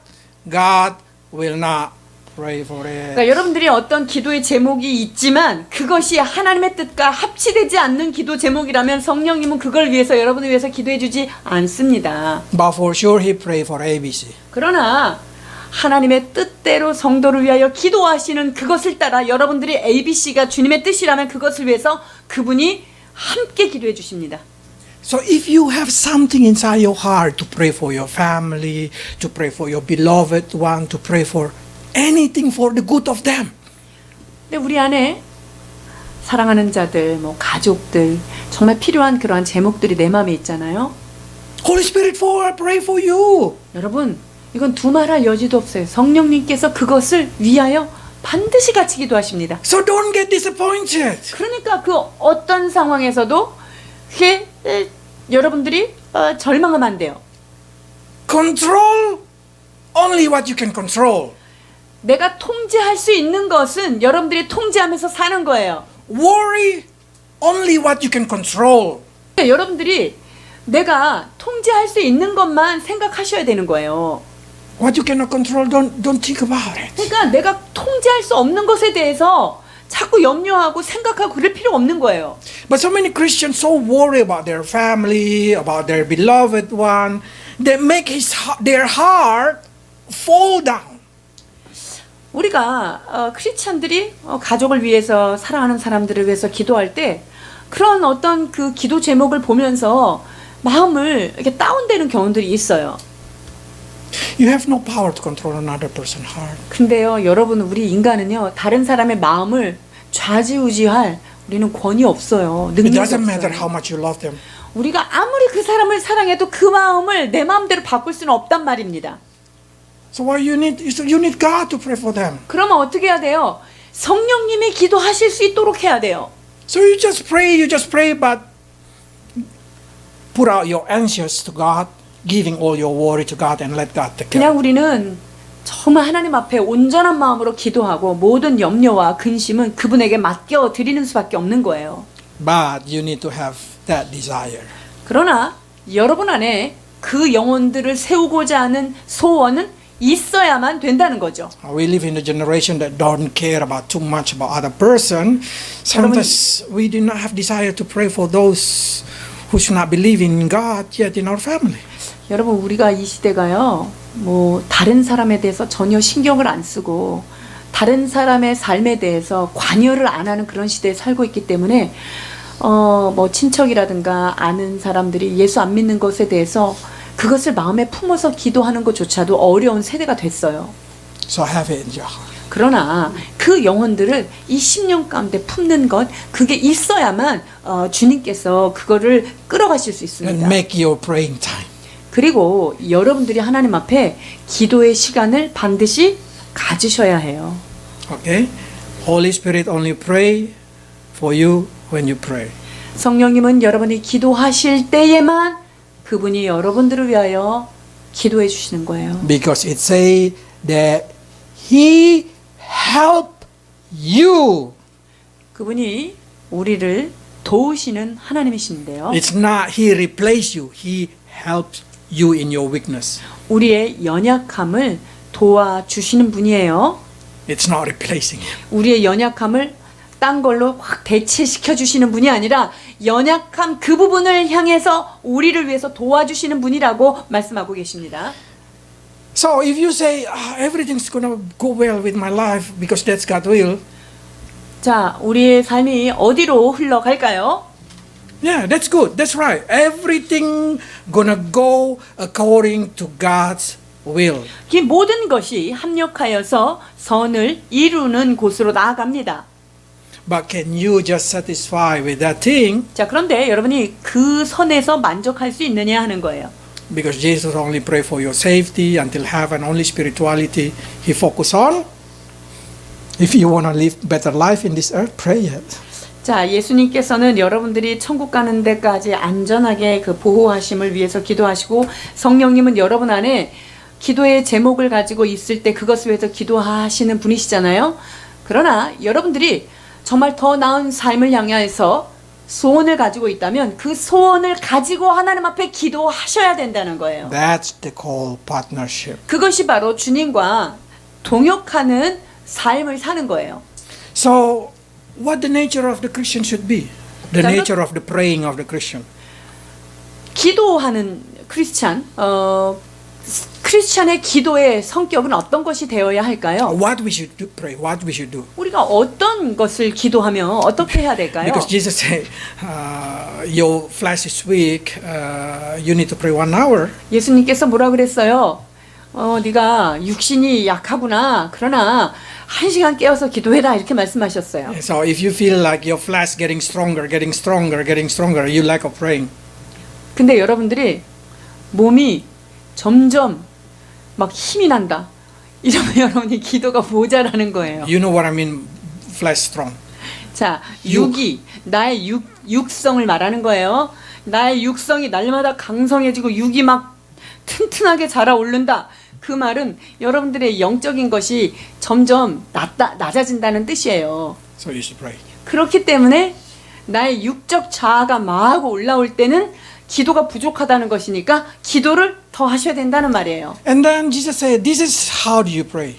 God will not pray for it. 그러니까 여러분들이 어떤 기도의 제목이 있지만 그것이 하나님의 뜻과 합치되지 않는 기도 제목이라면 성령님은 그걸 위해서 여러분을 위해서 기도해 주지 않습니다. But for sure he pray for ABC. 그러나 하나님의 뜻대로 성도를 위하여 기도하시는 그것을 따라 여러분들이 ABC가 주님의 뜻이라면 그것을 위해서 그분이 함께 기도해 주십니다. So if you have something inside your heart to pray for your family, to pray for your beloved one, to pray for anything for the good of them. 근데 우리 안에 사랑하는 자들, 뭐 가족들 정말 필요한 그러한 제목들이 내 마음에 있잖아요. Holy Spirit pray for you. 여러분, 이건 두말할 여지도 없어요. 성령님께서 그것을 위하여 반드시 같이 기도하십니다. So don't get disappointed. 그러니까 그 어떤 상황에서도 그게 여러분들이 절망하면 안 돼요. Control only what you can control. 내가 통제할 수 있는 것은 여러분들이 통제하면서 사는 거예요. Worry only what you can control. 여러분들이 내가 통제할 수 있는 것만 생각하셔야 되는 거예요. What you cannot control, don't think about it. 그러니까 내가 통제할 수 없는 것에 대해서 자꾸 염려하고 생각하고 그럴 필요 없는 거예요. But so many Christians so worry about their family, about their beloved one, that make their heart fall down. 우리가 크리스찬들이 가족을 위해서 사랑하는 사람들을 위해서 기도할 때 그런 어떤 그 기도 제목을 보면서 마음을 이렇게 다운되는 경우들이 있어요. You have no power to control another person's heart. 근데요, 여러분, 우리 인간은요, 다른 사람의 마음을 좌지우지할 우리는 권위 없어요. It 능력이 doesn't matter 없어요. how much you love them. 우리가 아무리 그 사람을 사랑해도 그 마음을 내 마음대로 바꿀 수는 없단 말입니다. So what you need God to pray for them. 그러면 어떻게 해야 돼요? 성령님이 기도하실 수 있도록 해야 돼요. So you just pray, but put out your anxious to God, giving all your worry to God and let God take care. 그냥 우리는 정말 하나님 앞에 온전한 마음으로 기도하고 모든 염려와 근심은 그분에게 맡겨 드리는 수밖에 없는 거예요. But you need to have that desire. 그러나 여러분 안에 그 영혼들을 세우고자 하는 소원은 있어야만 된다는 거죠. We live in a generation that don't care about too much about other person. Sometimes we do not have desire to pray for those who should not believe in God yet in our family. 여러분 우리가 이 시대가요. 뭐 다른 사람에 대해서 전혀 신경을 안 쓰고 다른 사람의 삶에 대해서 관여를 안 하는 그런 시대에 살고 있기 때문에 뭐 친척이라든가 아는 사람들이 예수 안 믿는 것에 대해서 그것을 마음에 품어서 기도하는 것조차도 어려운 세대가 됐어요. So have it in your heart. 그러나 그 영혼들을 이 10년 가운데 품는 것 그게 있어야만 주님께서 그거를 끌어가실 수 And 있습니다. make your praying time. 그리고 여러분들이 하나님 앞에 기도의 시간을 반드시 가지셔야 해요. Okay? Holy Spirit only pray for you when you pray. 성령님은 여러분이 기도하실 때에만 그분이 여러분들을 위하여 기도해 주시는 거예요. Because it say that He help you. 그분이 우리를 도우시는 하나님이신데요. It's not He replace you. He helps you in your weakness. 우리의 연약함을 도와주시는 분이에요. It's not replacing you. 우리의 연약함을 딴 걸로 확 대체시켜 주시는 분이 아니라 연약함 그 부분을 향해서 우리를 위해서 도와주시는 분이라고 말씀하고 계십니다. So if you say everything's gonna go well with my life because that's God's will, 자, 우리의 삶이 어디로 흘러갈까요? yeah, that's good. That's right. Everything gonna go according to God's will. 그 모든 것이 합력하여서 선을 이루는 곳으로 나아갑니다. But can you just satisfy with that thing? 자, 그런데 여러분이 그 선에서 만족할 수 있느냐 하는 거예요. Because Jesus only pray for your safety until heaven, only spirituality He focus on. If you want to live better life in this earth, pray it. 자, 예수님께서는 여러분들이 천국 가는 데까지 안전하게 그 보호하심을 위해서 기도하시고 성령님은 여러분 안에 기도의 제목을 가지고 있을 때 그것을 위해서 기도하시는 분이시잖아요. 그러나 여러분들이 정말 더 나은 삶을 향해서 소원을 가지고 있다면 그 소원을 가지고 하나님 앞에 기도하셔야 된다는 거예요. That's the call partnership. 그것이 바로 주님과 동역하는 삶을 사는 거예요. So, what the nature of the Christian should be? The 자, nature of the praying of the Christian. 기도하는 크리스찬, 크리스찬의 기도의 성격은 어떤 것이 되어야 할까요? What we should do, pray, what we should do. 우리가 어떤 것을 기도하며 어떻게 해야 될까요? Because Jesus said, your flesh is weak, you need to pray 1 hour. 예수님께서 뭐라 그랬어요? 네가 육신이 약하구나. 그러나 1시간 깨어서 기도해라 이렇게 말씀하셨어요. So if you feel like your flesh getting stronger, getting stronger, getting stronger, you lack of praying. 근데 여러분들이 몸이 점점 막 힘이 난다. 이러면 여러분이 기도가 모자라는 거예요. You know what I mean, flesh strong. 자, 육이 나의 육성을 말하는 거예요. 나의 육성이 날마다 강성해지고 육이 막 튼튼하게 자라오른다. 그 말은 여러분들의 영적인 것이 점점 낮아진다는 뜻이에요. So you should pray. 그렇기 때문에 나의 육적 자아가 마하고 올라올 때는 기도가 부족하다는 것이니까 기도를 더 하셔야 된다는 말이에요. And then Jesus said, this is how do you pray.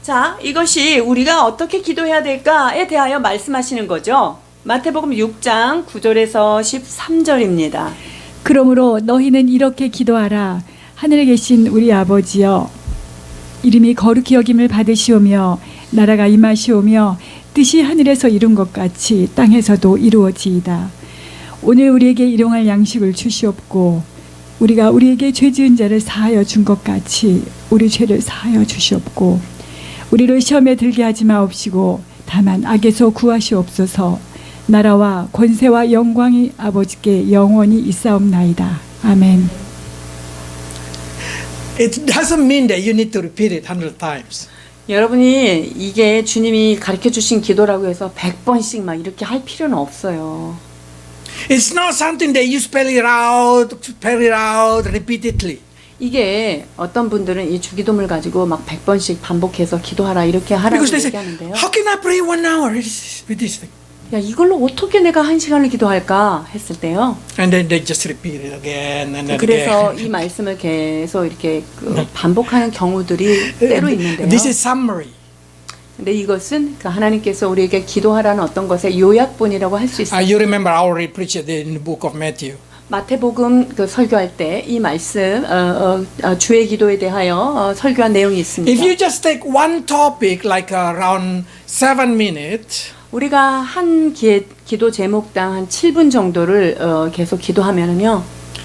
자, 이것이 우리가 어떻게 기도해야 될까에 대하여 말씀하시는 거죠. 마태복음 6장 9절에서 13절입니다. 그러므로 너희는 이렇게 기도하라. 하늘에 계신 우리 아버지여, 이름이 거룩히 여김을 받으시오며 나라가 임하시오며 뜻이 하늘에서 이룬 것 같이 땅에서도 이루어지이다. 오늘 우리에게 일용할 양식을 주시옵고 우리가 우리에게 죄 지은 자를 사하여 준 것 같이 우리 죄를 사하여 주시옵고 우리를 시험에 들게 하지 마옵시고 다만 악에서 구하시옵소서. 나라와 권세와 영광이 아버지께 영원히 있사옵나이다. 아멘. It doesn't mean that you need to repeat it 100 times. 여러분이 이게 주님이 가르쳐 주신 기도라고 해서 100번씩 막 이렇게 할 필요는 없어요. It's not something that you spell it out repeatedly. 이게 어떤 분들은 이 주기도문을 가지고 막 100번씩 반복해서 기도하라 이렇게 하라고 Because they say, 얘기하는데요. how can I pray 1 hour with this thing? 야, 이걸로 어떻게 내가 1시간을 기도할까 했을 때요. And then they just repeat it again and then 그래서 again. 이 말씀을 계속 이렇게 반복하는 경우들이 때로 있는데요. This is summary. 근데 이것은 그 하나님께서 우리에게 기도하라는 어떤 것의 요약본이라고 할 수 있어요. You remember I already preached it in the book of Matthew. 마태복음 그 설교할 때 이 말씀 주의 기도에 대하여 설교한 내용이 있습니다. If you just take one topic like around 7 minutes, 우리가 한 기도 제목당 한 7분 정도를 계속 기도하면은요.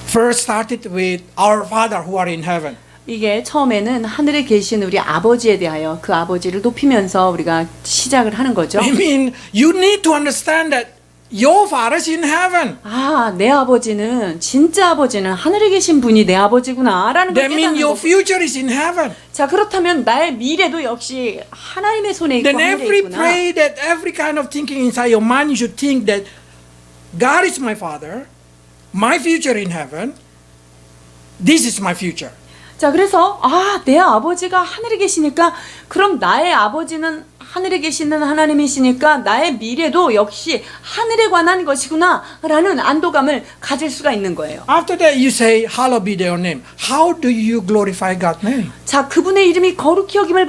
first started with our Father who are in heaven. 이게 처음에는 하늘에 계신 우리 아버지에 대하여 그 아버지를 높이면서 우리가 시작을 하는 거죠. I mean, you need to understand that your Father is in heaven. 아, 내 아버지는 진짜 아버지는 하늘에 계신 분이 내 아버지구나라는 걸 That means 깨닫는 your 거고. future is in heaven. 자, 그렇다면 나의 미래도 역시 하나님의 손에 있고 Then 하늘에 every 있구나. pray that every kind of thinking inside your mind, you should think that God is my Father, my future in heaven. This is my future. 자, 그래서 내 아버지가 하늘에 계시니까 그럼 나의 아버지는 하늘에 계시는 하나님이시니까 나의 미래도 역시 하늘에 관한 것이구나 라는 안도감을 가질 수가 있는 거예요. After that, you say, Hallowed be their name. How do you glorify God's name? 자, 그분의 이름이 거룩히 여김을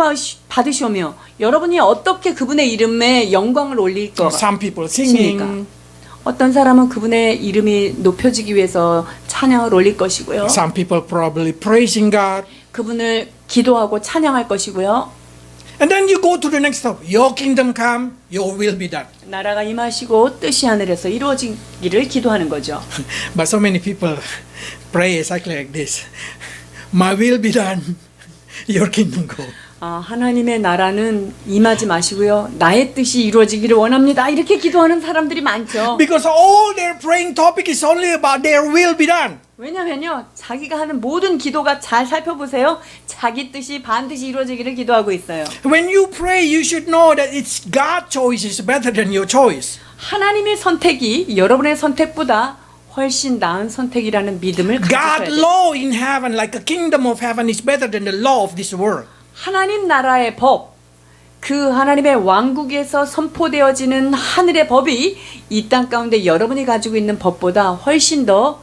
받으시오며 여러분이 어떻게 그분의 이름에 영광을 올릴 Some people singing. 것입니까? 어떤 사람은 그분의 이름이 높여지기 위해서 찬양을 올릴 것이고요. Some people probably praising God. 그분을 기도하고 찬양할 것이고요. And then you go to the next step. Your kingdom come, your will be done. 나라가 임하시고 뜻이 하늘에서 이루어지기를 기도하는 거죠. But so many people pray exactly like this. My will be done, your kingdom go. 하나님의 나라는 임하지 마시고요. 나의 뜻이 이루어지기를 원합니다. 이렇게 기도하는 사람들이 많죠. Because all their praying topic is only about their will be done. 왜냐면요. 자기가 하는 모든 기도가 잘 살펴보세요. 자기 뜻이 반드시 이루어지기를 기도하고 있어요. When you pray, you should know that it's God's choice is better than your choice. 하나님의 선택이 여러분의 선택보다 훨씬 나은 선택이라는 믿음을 가져야 God's 돼요. law in heaven, like a kingdom of heaven, is better than the law of this world. 하나님 나라의 법, 그 하나님의 왕국에서 선포되어지는 하늘의 법이 이 땅 가운데 여러분이 가지고 있는 법보다 훨씬 더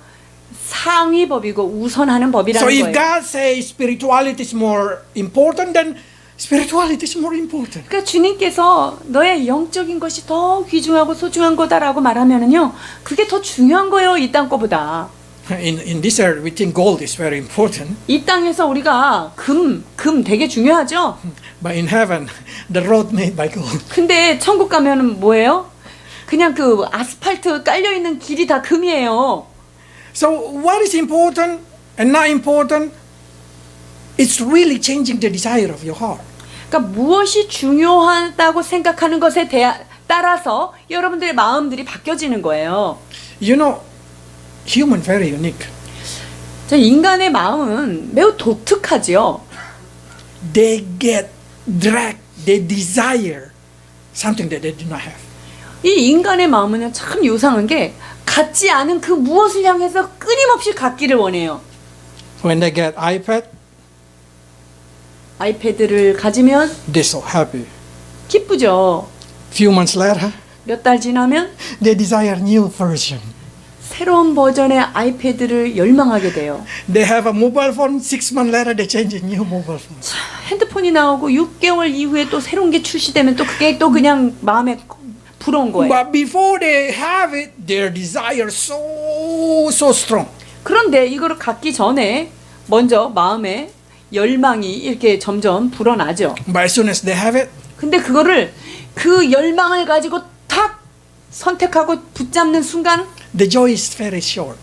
상위 법이고 우선하는 So 법이라는 if 거예요. God says spirituality is more important, then spirituality is more important. 그러니까 주님께서 너의 영적인 것이 더 귀중하고 소중한 거다라고 말하면은요, 그게 더 중요한 거예요, 이 땅 거보다. In this earth, we think gold is very important. 이 땅에서 우리가 금 되게 중요하죠. But in heaven, the road made by gold. 근데 천국 가면은 뭐예요? 그냥 그 아스팔트 깔려 있는 길이 다 금이에요. So what is important and not important? It's really changing the desire of your heart. 그러니까 무엇이 중요하다고 생각하는 것에 따라서 여러분들의 마음들이 바뀌어지는 거예요. You know, human very unique. 자, 인간의 마음은 매우 독특하지요. They get dragged. They desire something that they do not have. 이 인간의 마음은 참 요상한 게 갖지 않은 그 무엇을 향해서 끊임없이 갖기를 원해요. When they get iPad, 아이패드를 가지면 they're so happy. 기쁘죠. Few months later, 몇 달 지나면 they desire new version. 새로운 버전의 아이패드를 열망하게 돼요. They have a mobile phone. 6 months later, they change a new mobile phone. 핸드폰이 나오고 6개월 이후에 또 새로운 게 출시되면 또 그게 또 그냥 마음에 부러운 거예요. But before they have it, their desire so strong. 그런데 이거를 갖기 전에 먼저 마음에 열망이 이렇게 점점 불어나죠. But as soon as they have it, 근데 그거를 그 열망을 가지고 탁 선택하고 붙잡는 순간 the joy is very short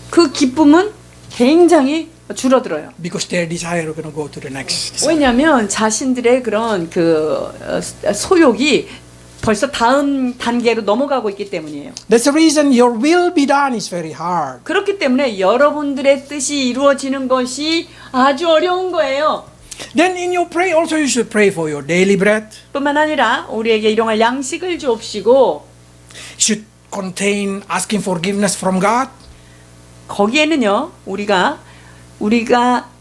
그 기쁨은 굉장히 줄어들어요. because their desire are going to go to the next. 왜냐하면 자신들의 그런 그 소욕이 벌써 다음 단계로 넘어가고 있기 때문이에요. That's the reason your will be done is very hard. 그렇기 때문에 여러분들의 뜻이 이루어지는 것이 아주 어려운 거예요. Then in your prayer also you should pray for your daily bread. 뿐만 아니라 우리에게 일용할 양식을 주옵시고 Should contain asking forgiveness from God. 거기에는요 우리가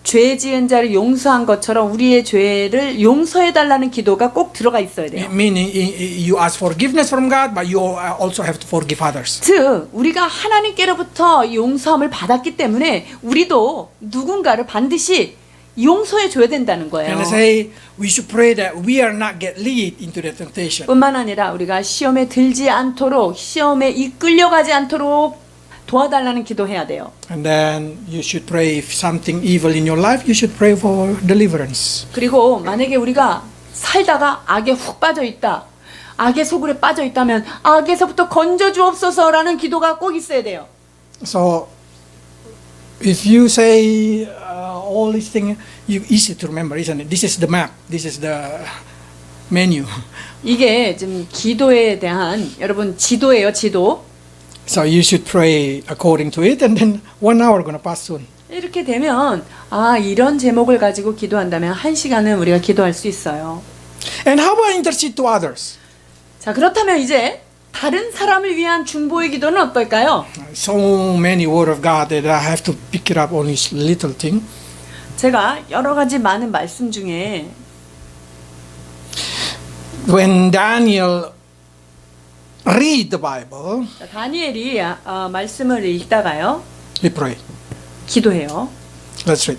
죄 지은 자를 용서한 것처럼 우리의 죄를 용서해 달라는 기도가 꼭 들어가 있어야 돼요. Meaning you ask forgiveness from God, but you also have to forgive others. 즉 우리가 하나님께로부터 용서함을 받았기 때문에 우리도 누군가를 반드시 용서해 줘야 된다는 거예요. And I say we should pray that we are not get lead into the temptation. 뿐만 아니라 우리가 시험에 들지 않도록, 시험에 이끌려가지 않도록 도와달라는 기도해야 돼요. And then you should pray if something evil in your life, you should pray for deliverance. 그리고 만약에 우리가 살다가 악에 훅 빠져 있다, 악의 소굴에 빠져 있다면 악에서부터 건져 주옵소서라는 기도가 꼭 있어야 돼요. So if you say all these things, easy to remember, isn't it? This is the map. This is the menu. 이게 좀 기도에 대한 여러분 지도예요, 지도. So you should pray according to it, and then 1 hour gonna pass soon. 이렇게 되면 이런 제목을 가지고 기도한다면 1시간은 우리가 기도할 수 있어요. And how about intercede to others? 자, 그렇다면 이제 다른 사람을 위한 중보의 기도는 어떨까요? So many word of God that I have to pick it up on this little thing. 제가 여러 가지 많은 말씀 중에 When Daniel read the Bible, 다니엘이 말씀을 읽다가요, he prayed. 기도해요. Let's read.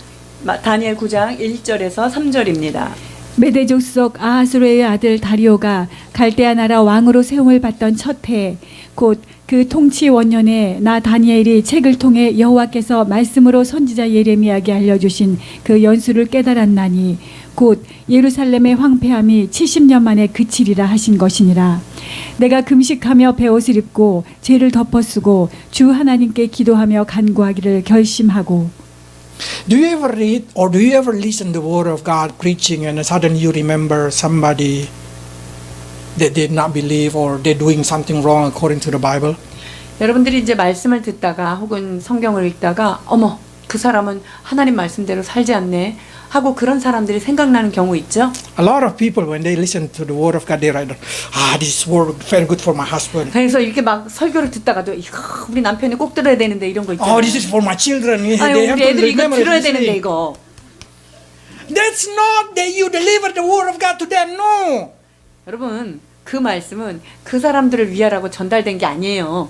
다니엘 9장 1절에서 3절입니다. 메대 족속 아하수르의 아들 다리오가 갈대아 나라 왕으로 세움을 받던 첫 해, 곧 그 통치 원년에 나 다니엘이 책을 통해 여호와께서 말씀으로 선지자 예레미야에게 알려주신 그 연수를 깨달았나니 곧 예루살렘의 황폐함이 70년 만에 그치리라 하신 것이니라. 내가 금식하며 베옷을 입고 죄를 덮어쓰고 주 하나님께 기도하며 간구하기를 결심하고. Do you ever read or do you ever listen the word of God preaching and suddenly you remember somebody that did not believe or they're doing something wrong according to the Bible? 여러분들이 이제 말씀을 듣다가 혹은 성경을 읽다가 어머, 그 사람은 하나님 말씀대로 살지 않네 하고 그런 사람들이 생각나는 경우 있죠. A lot of people when they listen to the word of God they write, this word very good for my husband. 그래서 이렇게 막 설교를 듣다가도 우리 남편이 꼭 들어야 되는데 이런 거 있잖아요. This is for my children. 아유, They have 우리 to 애들이 이거 remember 들어야 this 되는데 thing. 이거. That's not that you deliver the word of God to them. No. 여러분, 그 말씀은 그 사람들을 위하라고 전달된 게 아니에요.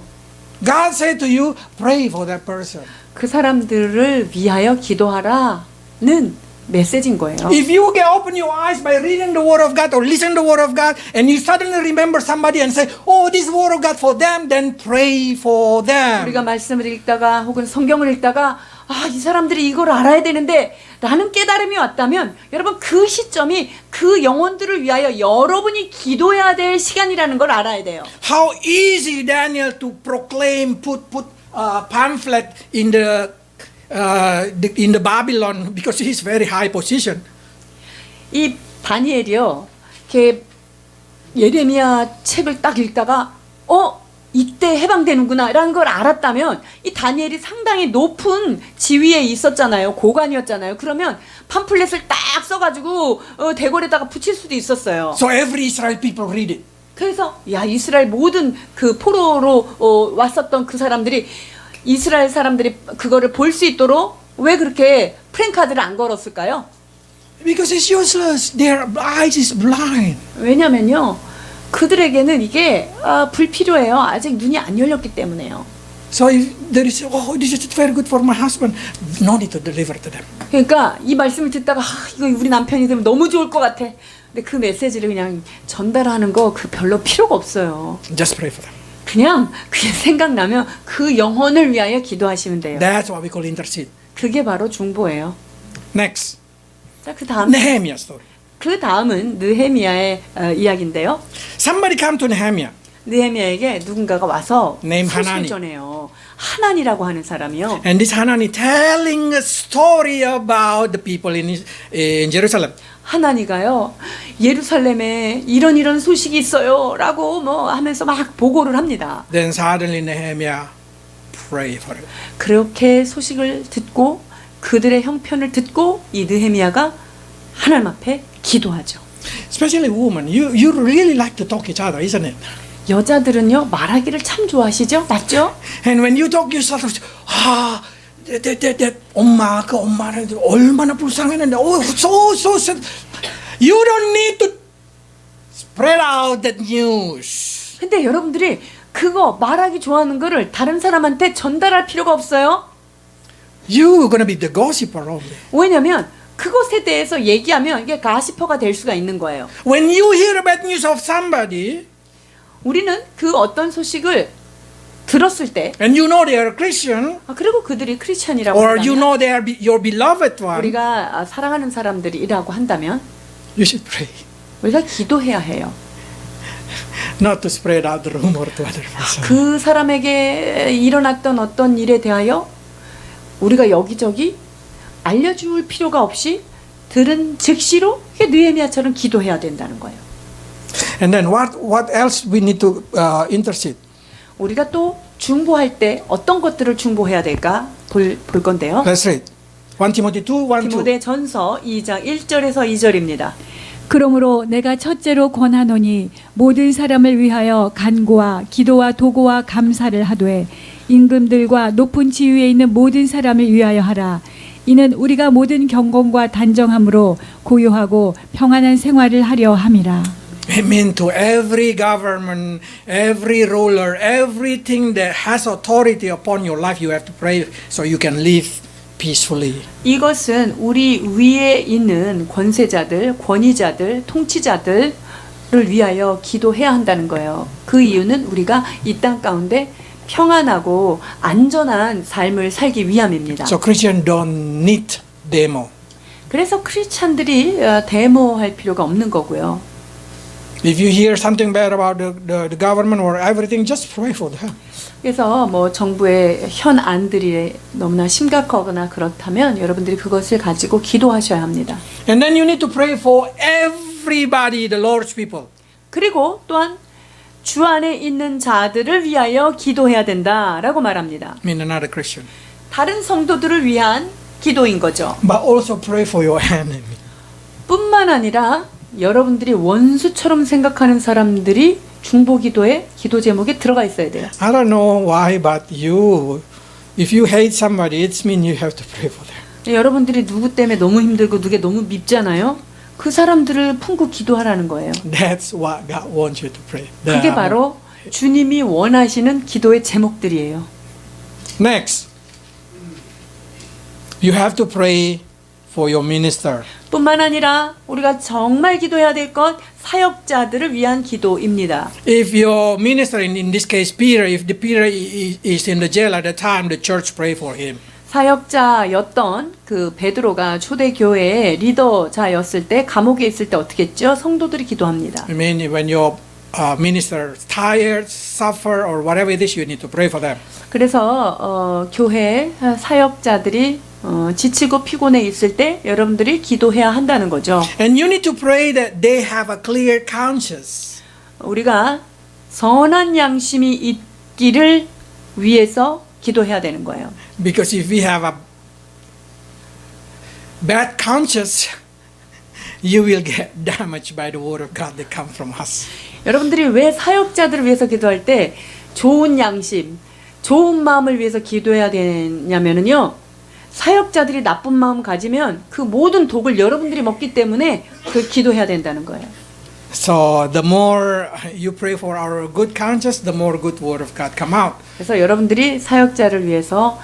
God said to you, pray for that person. 그 사람들을 위하여 기도하라는 메시지인 거예요. If you can open your eyes by reading the word of God or listen to the word of God and you suddenly remember somebody and say, this word of God for them, then pray for them. 우리가 말씀을 읽다가 혹은 성경을 읽다가 이 사람들이 이걸 알아야 되는데 라는 깨달음이 왔다면 여러분 그 시점이 그 영혼들을 위하여 여러분이 기도해야 될 시간이라는 걸 알아야 돼요. How easy Daniel to proclaim, put pamphlet in the Babylon because he's very high position. 이 다니엘이요, 이렇게 예레미야 책을 딱 읽다가 이때 해방되는구나 라는 걸 알았다면 이 다니엘이 상당히 높은 지위에 있었잖아요. 고관이었잖아요. 그러면 팜플렛을 딱 써가지고 대궐에다가 붙일 수도 있었어요. So every Israel people read it. 그래서 이스라엘 모든 그 포로로 왔었던 그 사람들이 이스라엘 사람들이 그거를 볼 수 있도록 왜 그렇게 프랭카드를 안 걸었을까요? Because it's useless. Their eyes is blind. 왜냐면요, 그들에게는 이게 불필요해요. 아직 눈이 안 열렸기 때문에요. So if there is, this is very good for my husband, no need to deliver to them. 그러니까 이 말씀을 듣다가 이거 우리 남편이 되면 너무 좋을 것 같아. 근데 그 메시지를 그냥 전달하는 거 별로 필요가 없어요. Just pray for them. 그냥 그게 생각나면 그 영혼을 위하여 기도하시면 돼요. That's what we call intercede. 그게 바로 중보예요. Next, 자, 그 다음 Nehemiah story. 그 다음은 느헤미야의 이야기인데요. Somebody come to Nehemiah. 느헤미야에게 누군가가 와서 Name 소식을 하나니. 전해요. 하나니라고 하는 사람이요. And this Hanani telling a story about the people in Jerusalem. 하나니가요, 예루살렘에 이런 소식이 있어요 라고 하면서 막 보고를 합니다. Then suddenly Nehemiah pray for it. 그렇게 소식을 듣고 그들의 형편을 듣고 이 느헤미야가 하나님 앞에 기도하죠. Especially women, you really like to talk each other, isn't it? 여자들은요, 말하기를 참 좋아하시죠? 맞죠? And when you talk, you start, 엄마 그 엄마는 얼마나 불쌍했는데 so sad. You don't need to spread out that news. 근데 여러분들이 그거 말하기 좋아하는 거를 다른 사람한테 전달할 필요가 없어요. You're gonna be the gossiper only. 왜냐면 그것에 대해서 얘기하면 이게 가시퍼가 될 수가 있는 거예요. When you hear bad news of somebody 우리는 그 어떤 소식을 들었을 때 and you know they are Christian 그리고 그들이 크리스천이라고 or you 한다면 know they are your beloved one, 우리가 사랑하는 사람들이라고 한다면 you should pray. 우리가 기도해야 해요. Not to spread out the rumor to other person. 그 사람에게 일어났던 어떤 일에 대하여 우리가 여기저기 알려줄 필요가 없이 들은 즉시로 느헤미야처럼 기도해야 된다는 거예요. And then what else we need to intercede? 우리가 또 중보할 때 어떤 것들을 중보해야 될까 볼 건데요. Let's read. 1 Timothy 2, 1, 2. 디모데 전서 2장 1절에서 2절입니다. 그러므로 내가 첫째로 권하노니 모든 사람을 위하여 간구와 기도와 도구와 감사를 하되 임금들과 높은 지위에 있는 모든 사람을 위하여 하라. 이는 우리가 모든 경건과 단정함으로 고요하고 평안한 생활을 하려 함이라. I mean to every government, every ruler, everything that has authority upon your life, you have to pray so you can live peacefully. 이것은 우리 위에 있는 권세자들, 권위자들, 통치자들을 위하여 기도해야 한다는 거예요. 그 이유는 우리가 이 땅 가운데 평안하고 안전한 삶을 살기 위함입니다. So Christians don't need demo. 그래서 크리스찬들이 데모할 필요가 없는 거고요. If you hear something bad about the government or everything, just pray for them. 그래서 뭐 정부의 현안들이 너무나 심각하거나 그렇다면 여러분들이 그것을 가지고 기도하셔야 합니다. And then you need to pray for everybody, the Lord's people. 그리고 또한 주 안에 있는 자들을 위하여 기도해야 된다라고 말합니다. I mean another Christian. 다른 성도들을 위한 기도인 거죠. But also pray for your enemy. 뿐만 아니라 여러분들이 원수처럼 생각하는 사람들이 중보 기도에 기도 제목에 들어가 있어야 돼요. I don't know why, but if you hate somebody, it means you have to pray for them. 여러분들이 누구 때문에 너무 힘들고 누구 너무 밉잖아요. 그 사람들을 품고 기도하라는 거예요. That's what God wants you to pray. 그게 바로 주님이 원하시는 기도의 제목들이에요. Next, you have to pray for your minister. 뿐만 아니라 우리가 정말 기도해야 될 것 사역자들을 위한 기도입니다. If your minister, in this case Peter, if the Peter is in the jail at the time, the church pray for him. 사역자였던 그 베드로가 초대교회의 리더자였을 때 감옥에 있을 때 어떻게 했죠? 성도들이 기도합니다. I mean, when your minister is tired, suffer, or whatever it is, you need to pray for them. 그래서 교회 사역자들이 지치고 피곤해 있을 때 여러분들이 기도해야 한다는 거죠. And you need to pray that they have a clear conscience. 우리가 선한 양심이 있기를 위해서 기도해야 되는 거예요. Because if we have a bad conscience, you will get damaged by the word of God that comes from us. 여러분들이 왜 사역자들을 위해서 기도할 때 좋은 양심, 좋은 마음을 위해서 기도해야 되냐면요. 사역자들이 나쁜 마음 가지면 그 모든 독을 여러분들이 먹기 때문에 그 기도해야 된다는 거예요. So the more you pray for our good conscience, the more good word of God come out. 그래서 여러분들이 사역자를 위해서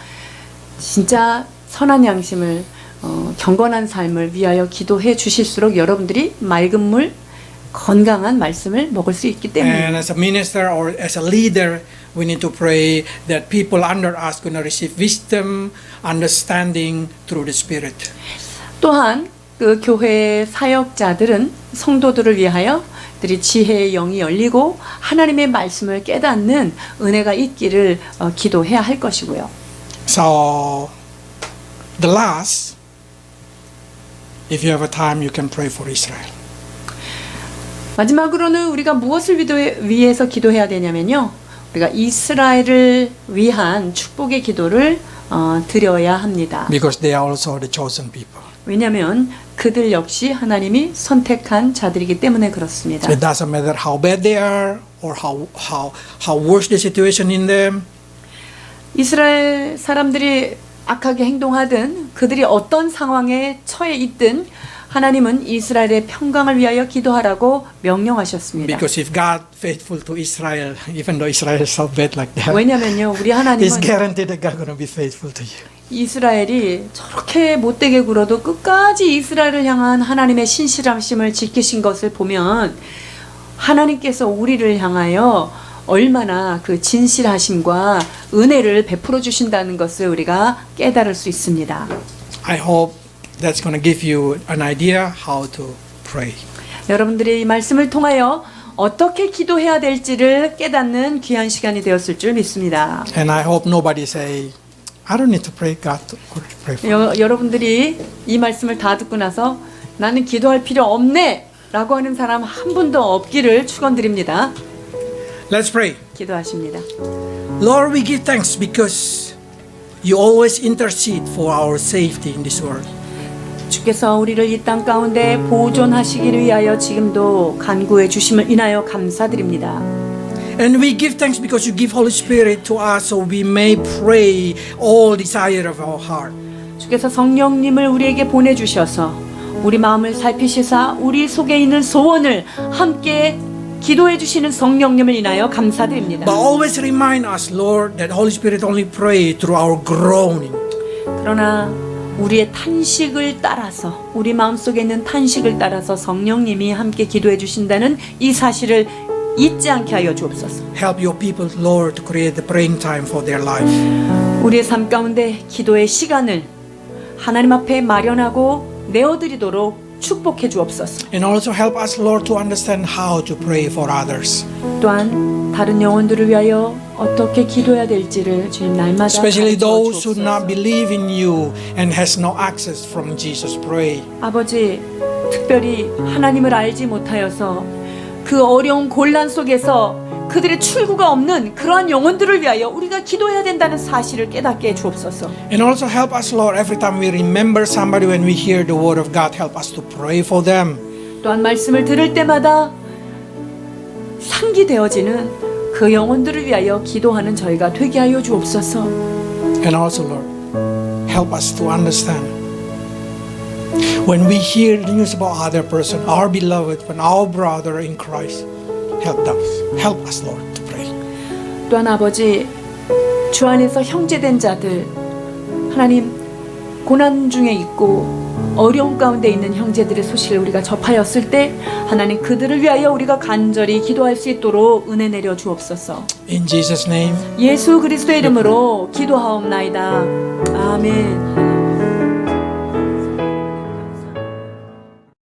진짜 선한 양심을 경건한 삶을 위하여 기도해 주실수록 여러분들이 맑은 물, 건강한 말씀을 먹을 수 있기 And 때문에 as a minister or as a leader, we need to pray that people under us going to receive wisdom, understanding through the Spirit. 또한 그 교회 사역자들은 성도들을 위하여 들이 지혜의 영이 열리고 하나님의 말씀을 깨닫는 은혜가 있기를 기도해야 할 것이고요. So the last, if you have a time, you can pray for Israel. 마지막으로는 우리가 무엇을 위해서 기도해야 되냐면요. 우리가 이스라엘을 위한 축복의 기도를 드려야 합니다. Because they are also the chosen people. 왜냐하면 그들 역시 하나님이 선택한 자들이기 때문에 그렇습니다. It doesn't matter how bad they are or how worse the situation in them. 이스라엘 사람들이 악하게 행동하든 그들이 어떤 상황에 처해 있든 하나님은 이스라엘의 평강을 위하여 기도하라고 명령하셨습니다. Because if God faithful to Israel, even though Israel is so bad like that, 왜냐면요, 우리 He's 하나님은 guaranteed that God going to be faithful to you. 이스라엘이 저렇게 못되게 굴어도 끝까지 이스라엘을 향한 하나님의 신실하심을 지키신 것을 보면 하나님께서 우리를 향하여 얼마나 그 진실하심과 은혜를 베풀어 주신다는 것을 우리가 깨달을 수 있습니다. I hope that's going to give you an idea how to pray. 여러분들이 이 말씀을 통하여 어떻게 기도해야 될지를 깨닫는 귀한 시간이 되었을 줄 믿습니다. And I hope nobody say, I don't need to pray, God to pray for me. 여러분들이 이 말씀을 다 듣고 나서 나는 기도할 필요 없네 라고 하는 사람 한 분도 없기를 축원드립니다. Let's pray. 기도하십니다. Lord, we give thanks because you always intercede for our safety in this world. 주께서 우리를 이 땅 가운데 보존하시기를 위하여 지금도 간구해 주심을 인하여 감사드립니다. And we give thanks because you give Holy Spirit to us so we may pray all desire of our heart. 주께서 성령님을 우리에게 보내주셔서 우리 마음을 살피시사 우리 속에 있는 소원을 함께 기도해 주시는 성령님을 인하여 감사드립니다. But always remind us, Lord, that Holy Spirit only pray through our groaning. 그러나 우리의 탄식을 따라서 우리 마음속에 있는 탄식을 따라서 성령님이 함께 기도해 주신다는 이 사실을 잊지 않게 하여 주옵소서. Help your people, Lord, to create the praying time for their life. 우리의 삶 가운데 기도의 시간을 하나님 앞에 마련하고 내어드리도록 축복해 주옵소서. And also help us, Lord, to understand how to pray for others. 또한 다른 영혼들을 위하여 어떻게 기도해야 될지를 주님 날마다 Especially 가르쳐 those who 주옵소서. not believe in you and has no access from Jesus. Pray. 아버지, 특별히 하나님을 알지 못하여서 그 어려운 곤란 속에서 그들의 출구가 없는 그러한 영혼들을 위하여 우리가 기도해야 된다는 사실을 깨닫게 해 주옵소서. And also help us, Lord, every time we remember somebody when we hear the word of God, help us to pray for them. 또한 말씀을 들을 때마다 상기되어지는 그 영혼들을 위하여 기도하는 저희가 되게 하여 주옵소서. And also, Lord, help us to understand. When we hear the news about other person, our beloved, when our brother in Christ, help us, Lord, to pray. 또한 아버지, 주 안에서 형제된 자들, 하나님 고난 중에 있고 어려움 가운데 있는 형제들의 소식을 우리가 접하였을 때 하나님 그들을 위하여 우리가 간절히 기도할 수 있도록 은혜 내려 주옵소서. In Jesus' name. 예수 그리스도의 이름으로 기도하옵나이다. 아멘.